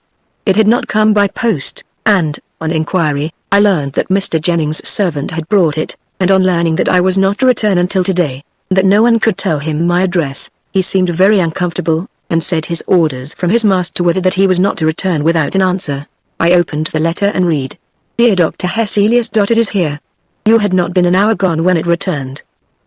It had not come by post, and, on inquiry, I learned that Mr. Jennings' servant had brought it, and on learning that I was not to return until today, and that no one could tell him my address, he seemed very uncomfortable, and said his orders from his master were that he was not to return without an answer. I opened the letter and read. Dear Dr. Hesselius. It is here. You had not been an hour gone when it returned.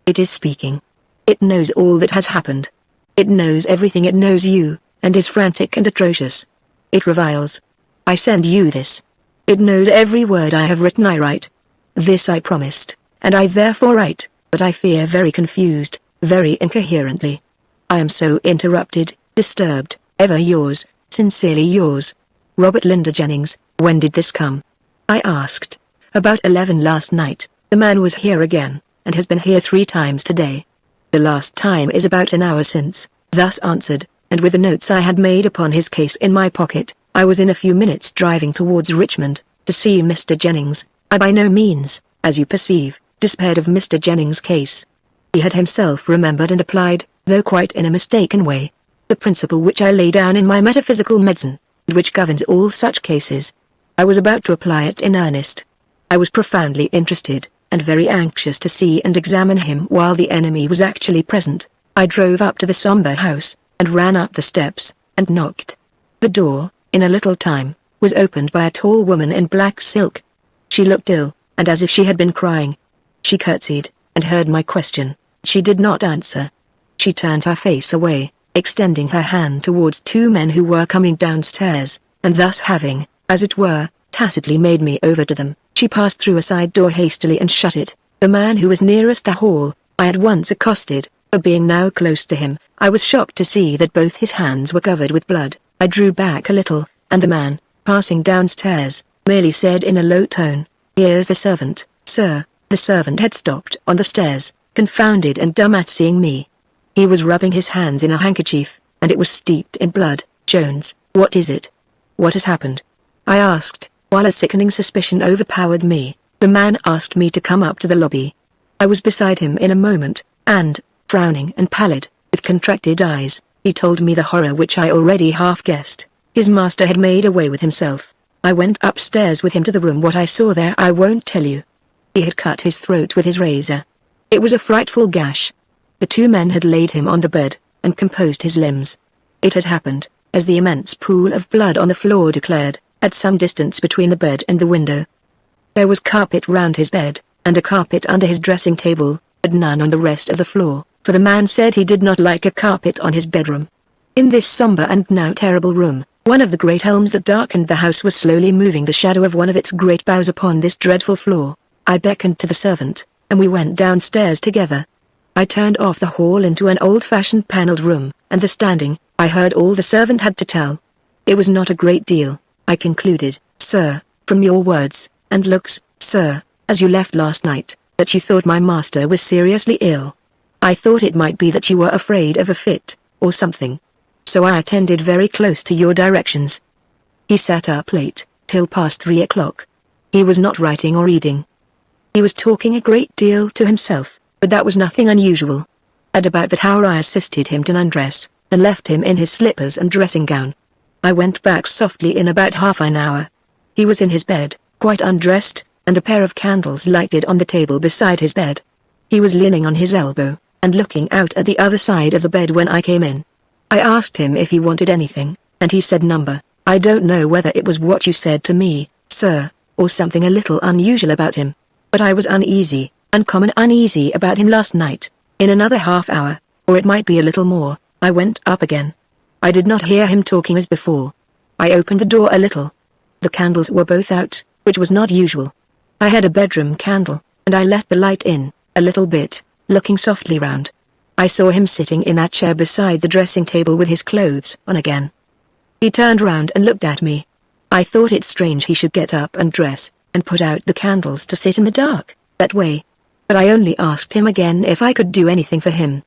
It is speaking. It knows all that has happened. It knows everything. It knows you, and is frantic and atrocious. It reviles. I send you this. It knows every word I have written. I write. This I promised, and I therefore write, but I fear very confused, very incoherently. I am so interrupted, disturbed. Ever yours, sincerely yours. Robert Linder Jennings. When did this come? I asked. About 11 last night. The man was here again, and has been here 3 times today. The last time is about an hour since. Thus answered, and with the notes I had made upon his case in my pocket, I was in a few minutes driving towards Richmond, to see Mr. Jennings. I by no means, as you perceive, despaired of Mr. Jennings' case. He had himself remembered and applied, though quite in a mistaken way, the principle which I lay down in my metaphysical medicine, and which governs all such cases. I was about to apply it in earnest. I was profoundly interested, and very anxious to see and examine him while the enemy was actually present. I drove up to the sombre house, and ran up the steps, and knocked. The door, in a little time, was opened by a tall woman in black silk. She looked ill, and as if she had been crying. She curtsied, and heard my question. She did not answer. She turned her face away, extending her hand towards 2 men who were coming downstairs, and thus having, as it were, tacitly made me over to them, she passed through a side door hastily and shut it. The man who was nearest the hall, I had once accosted, but being now close to him, I was shocked to see that both his hands were covered with blood. I drew back a little, and the man, passing downstairs, merely said in a low tone, "Here's the servant, sir." The servant had stopped on the stairs, confounded and dumb at seeing me. He was rubbing his hands in a handkerchief, and it was steeped in blood. "Jones, what is it? What has happened?" I asked, while a sickening suspicion overpowered me. The man asked me to come up to the lobby. I was beside him in a moment, and, frowning and pallid, with contracted eyes, he told me the horror which I already half guessed. His master had made away with himself. I went upstairs with him to the room. What I saw there I won't tell you. He had cut his throat with his razor. It was a frightful gash. The 2 men had laid him on the bed, and composed his limbs. It had happened, as the immense pool of blood on the floor declared, at some distance between the bed and the window. There was carpet round his bed, and a carpet under his dressing table, but none on the rest of the floor, for the man said he did not like a carpet on his bedroom. In this sombre and now terrible room, one of the great elms that darkened the house was slowly moving the shadow of one of its great boughs upon this dreadful floor. I beckoned to the servant, and we went downstairs together. I turned off the hall into an old-fashioned panelled room, and the standing, I heard all the servant had to tell. It was not a great deal, I concluded, sir, from your words, and looks, sir, as you left last night, that you thought my master was seriously ill. I thought it might be that you were afraid of a fit, or something. So I attended very close to your directions. He sat up late, till past 3 o'clock. He was not writing or reading. He was talking a great deal to himself, but that was nothing unusual. At about that hour I assisted him to undress, and left him in his slippers and dressing gown. I went back softly in about half an hour. He was in his bed, quite undressed, and a pair of candles lighted on the table beside his bed. He was leaning on his elbow, and looking out at the other side of the bed when I came in. I asked him if he wanted anything, and he said number. I don't know whether it was what you said to me, sir, or something a little unusual about him. But I was uneasy, uncommon uneasy about him last night. In another half hour, or it might be a little more, I went up again. I did not hear him talking as before. I opened the door a little. The candles were both out, which was not usual. I had a bedroom candle, and I let the light in, a little bit, looking softly round. I saw him sitting in that chair beside the dressing table with his clothes on again. He turned round and looked at me. I thought it strange he should get up and dress, and put out the candles to sit in the dark, that way. But I only asked him again if I could do anything for him.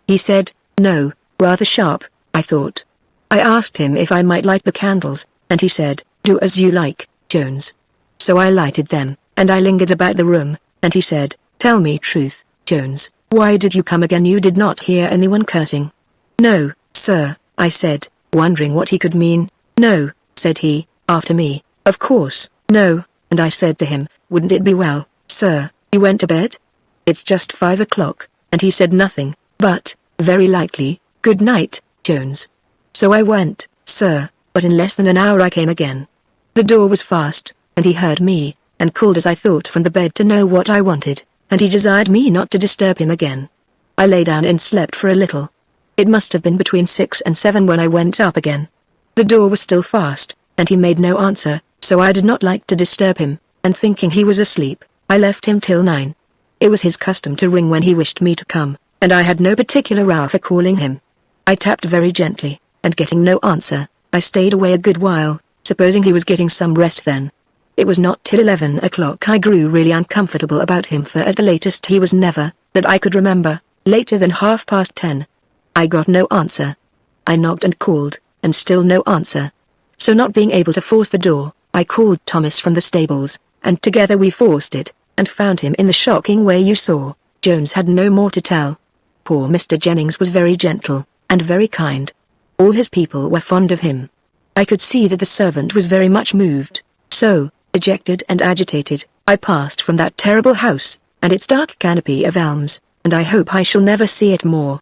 He said, no, rather sharp, I thought. I asked him if I might light the candles, and he said, do as you like, Jones. So I lighted them, and I lingered about the room, and he said, tell me truth, Jones, why did you come again? You did not hear anyone cursing? No, sir, I said, wondering what he could mean. No, said he, after me, "Of course, no," and I said to him, "Wouldn't it be well, sir, you went to bed? It's just 5 o'clock," and he said nothing, but, very likely, "Good night, Jones." So I went, sir, but in less than an hour I came again. The door was fast, and he heard me, and called as I thought from the bed to know what I wanted, and he desired me not to disturb him again. I lay down and slept for a little. It must have been between 6 and 7 when I went up again. The door was still fast, and he made no answer, so I did not like to disturb him, and thinking he was asleep, I left him till 9. It was his custom to ring when he wished me to come, and I had no particular hour for calling him. I tapped very gently, and getting no answer, I stayed away a good while, supposing he was getting some rest then. It was not till 11 o'clock I grew really uncomfortable about him, for at the latest he was never, that I could remember, later than 10:30. I got no answer. I knocked and called, and still no answer. So not being able to force the door, I called Thomas from the stables, and together we forced it, and found him in the shocking way you saw. Jones had no more to tell. Poor Mr. Jennings was very gentle, and very kind. All his people were fond of him. I could see that the servant was very much moved, so, dejected and agitated, I passed from that terrible house, and its dark canopy of elms, and I hope I shall never see it more.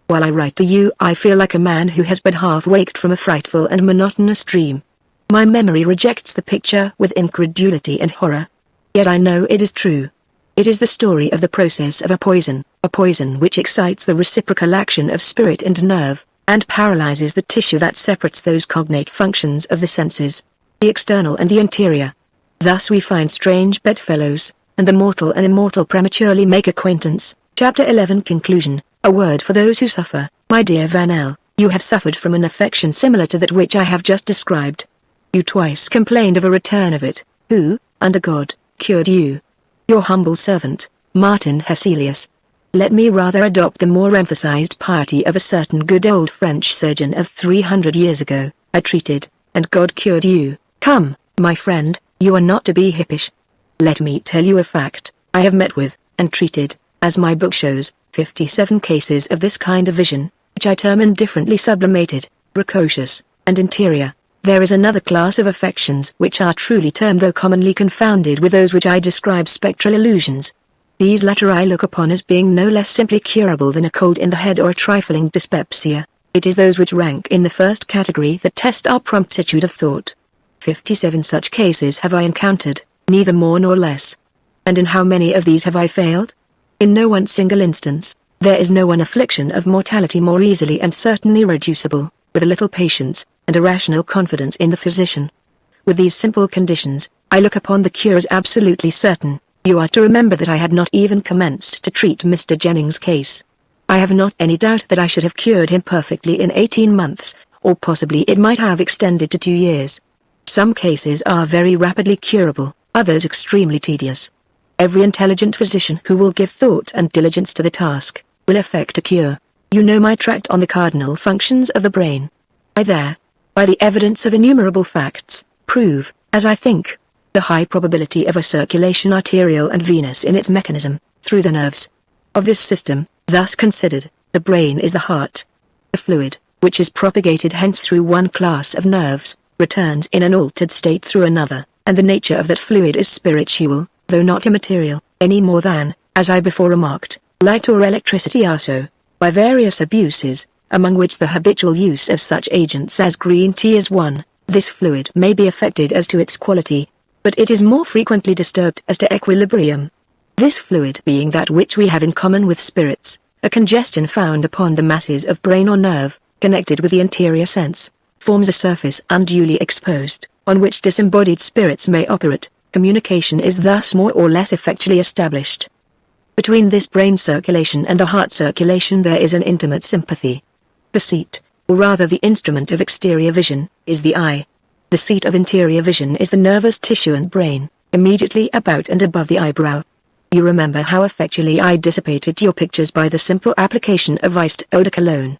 While I write to you I feel like a man who has but half waked from a frightful and monotonous dream. My memory rejects the picture with incredulity and horror. Yet I know it is true. It is the story of the process of a poison which excites the reciprocal action of spirit and nerve, and paralyzes the tissue that separates those cognate functions of the senses, the external and the interior. Thus we find strange bedfellows, and the mortal and immortal prematurely make acquaintance. Chapter 11 Conclusion. A word for those who suffer. My dear Van L., you have suffered from an affection similar to that which I have just described. You twice complained of a return of it. Who, under God, cured you? Your humble servant, Martin Hesselius. Let me rather adopt the more emphasized piety of a certain good old French surgeon of 300 years ago. I treated, and God cured you. Come, my friend, you are not to be hippish. Let me tell you a fact. I have met with, and treated, as my book shows, 57 cases of this kind of vision, which I term indifferently sublimated, precocious, and interior. There is another class of affections which are truly termed, though commonly confounded with those which I describe, spectral illusions. These latter I look upon as being no less simply curable than a cold in the head or a trifling dyspepsia. It is those which rank in the first category that test our promptitude of thought. 57 such cases have I encountered, neither more nor less. And in how many of these have I failed? In no one single instance. There is no one affliction of mortality more easily and certainly reducible, with a little patience, and a rational confidence in the physician. With these simple conditions, I look upon the cure as absolutely certain. You are to remember that I had not even commenced to treat Mr. Jennings' case. I have not any doubt that I should have cured him perfectly in 18 months, or possibly it might have extended to 2 years. Some cases are very rapidly curable, others extremely tedious. Every intelligent physician who will give thought and diligence to the task, will effect a cure. You know my tract on the cardinal functions of the brain. I there, by the evidence of innumerable facts, prove, as I think, the high probability of a circulation arterial and venous in its mechanism, through the nerves. Of this system, thus considered, the brain is the heart. The fluid, which is propagated hence through one class of nerves, returns in an altered state through another, and the nature of that fluid is spiritual, though not immaterial, any more than, as I before remarked, light or electricity are so. By various abuses, among which the habitual use of such agents as green tea is one, this fluid may be affected as to its quality, but it is more frequently disturbed as to equilibrium. This fluid being that which we have in common with spirits, a congestion found upon the masses of brain or nerve, connected with the interior sense, forms a surface unduly exposed, on which disembodied spirits may operate. Communication is thus more or less effectually established. Between this brain circulation and the heart circulation there is an intimate sympathy. The seat, or rather the instrument of exterior vision, is the eye. The seat of interior vision is the nervous tissue and brain, immediately about and above the eyebrow. You remember how effectually I dissipated your pictures by the simple application of iced eau de cologne.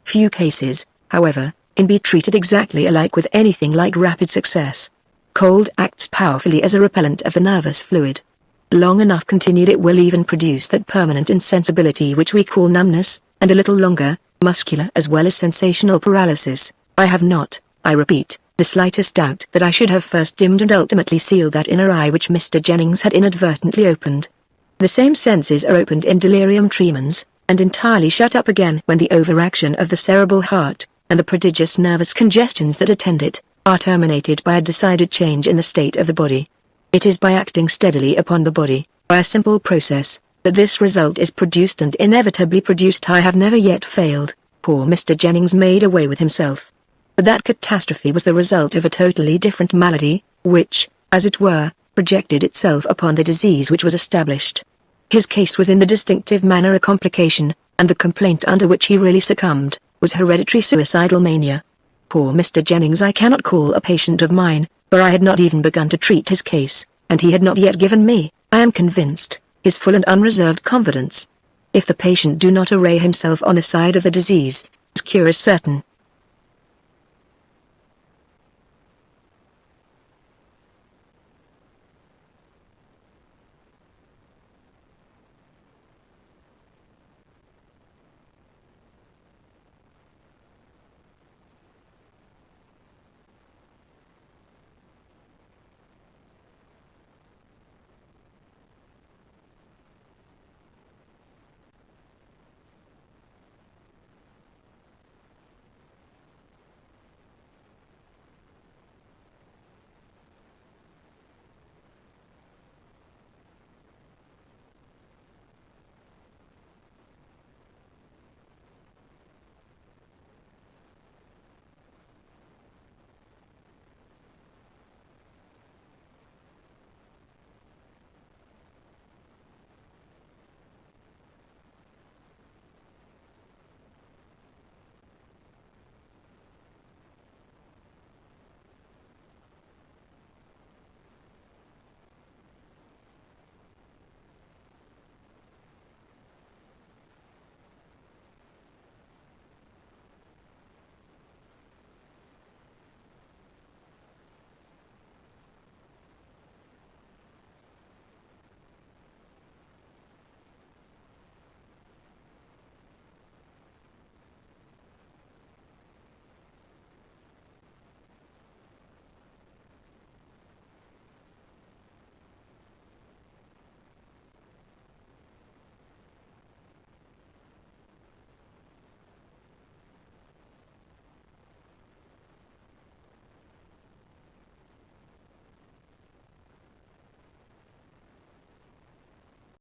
Few cases, however, can be treated exactly alike with anything like rapid success. Cold acts powerfully as a repellent of the nervous fluid. Long enough continued it will even produce that permanent insensibility which we call numbness, and a little longer, muscular as well as sensational paralysis. I have not, I repeat, the slightest doubt that I should have first dimmed and ultimately sealed that inner eye which Mr. Jennings had inadvertently opened. The same senses are opened in delirium tremens, and entirely shut up again when the overaction of the cerebral heart, and the prodigious nervous congestions that attend it, are terminated by a decided change in the state of the body. It is by acting steadily upon the body, by a simple process, that this result is produced and inevitably produced. I have never yet failed. Poor Mr. Jennings made away with himself. But that catastrophe was the result of a totally different malady, which, as it were, projected itself upon the disease which was established. His case was in the distinctive manner a complication, and the complaint under which he really succumbed, was hereditary suicidal mania. Poor Mr. Jennings I cannot call a patient of mine, for I had not even begun to treat his case, and he had not yet given me, I am convinced, his full and unreserved confidence. If the patient do not array himself on the side of the disease, his cure is certain.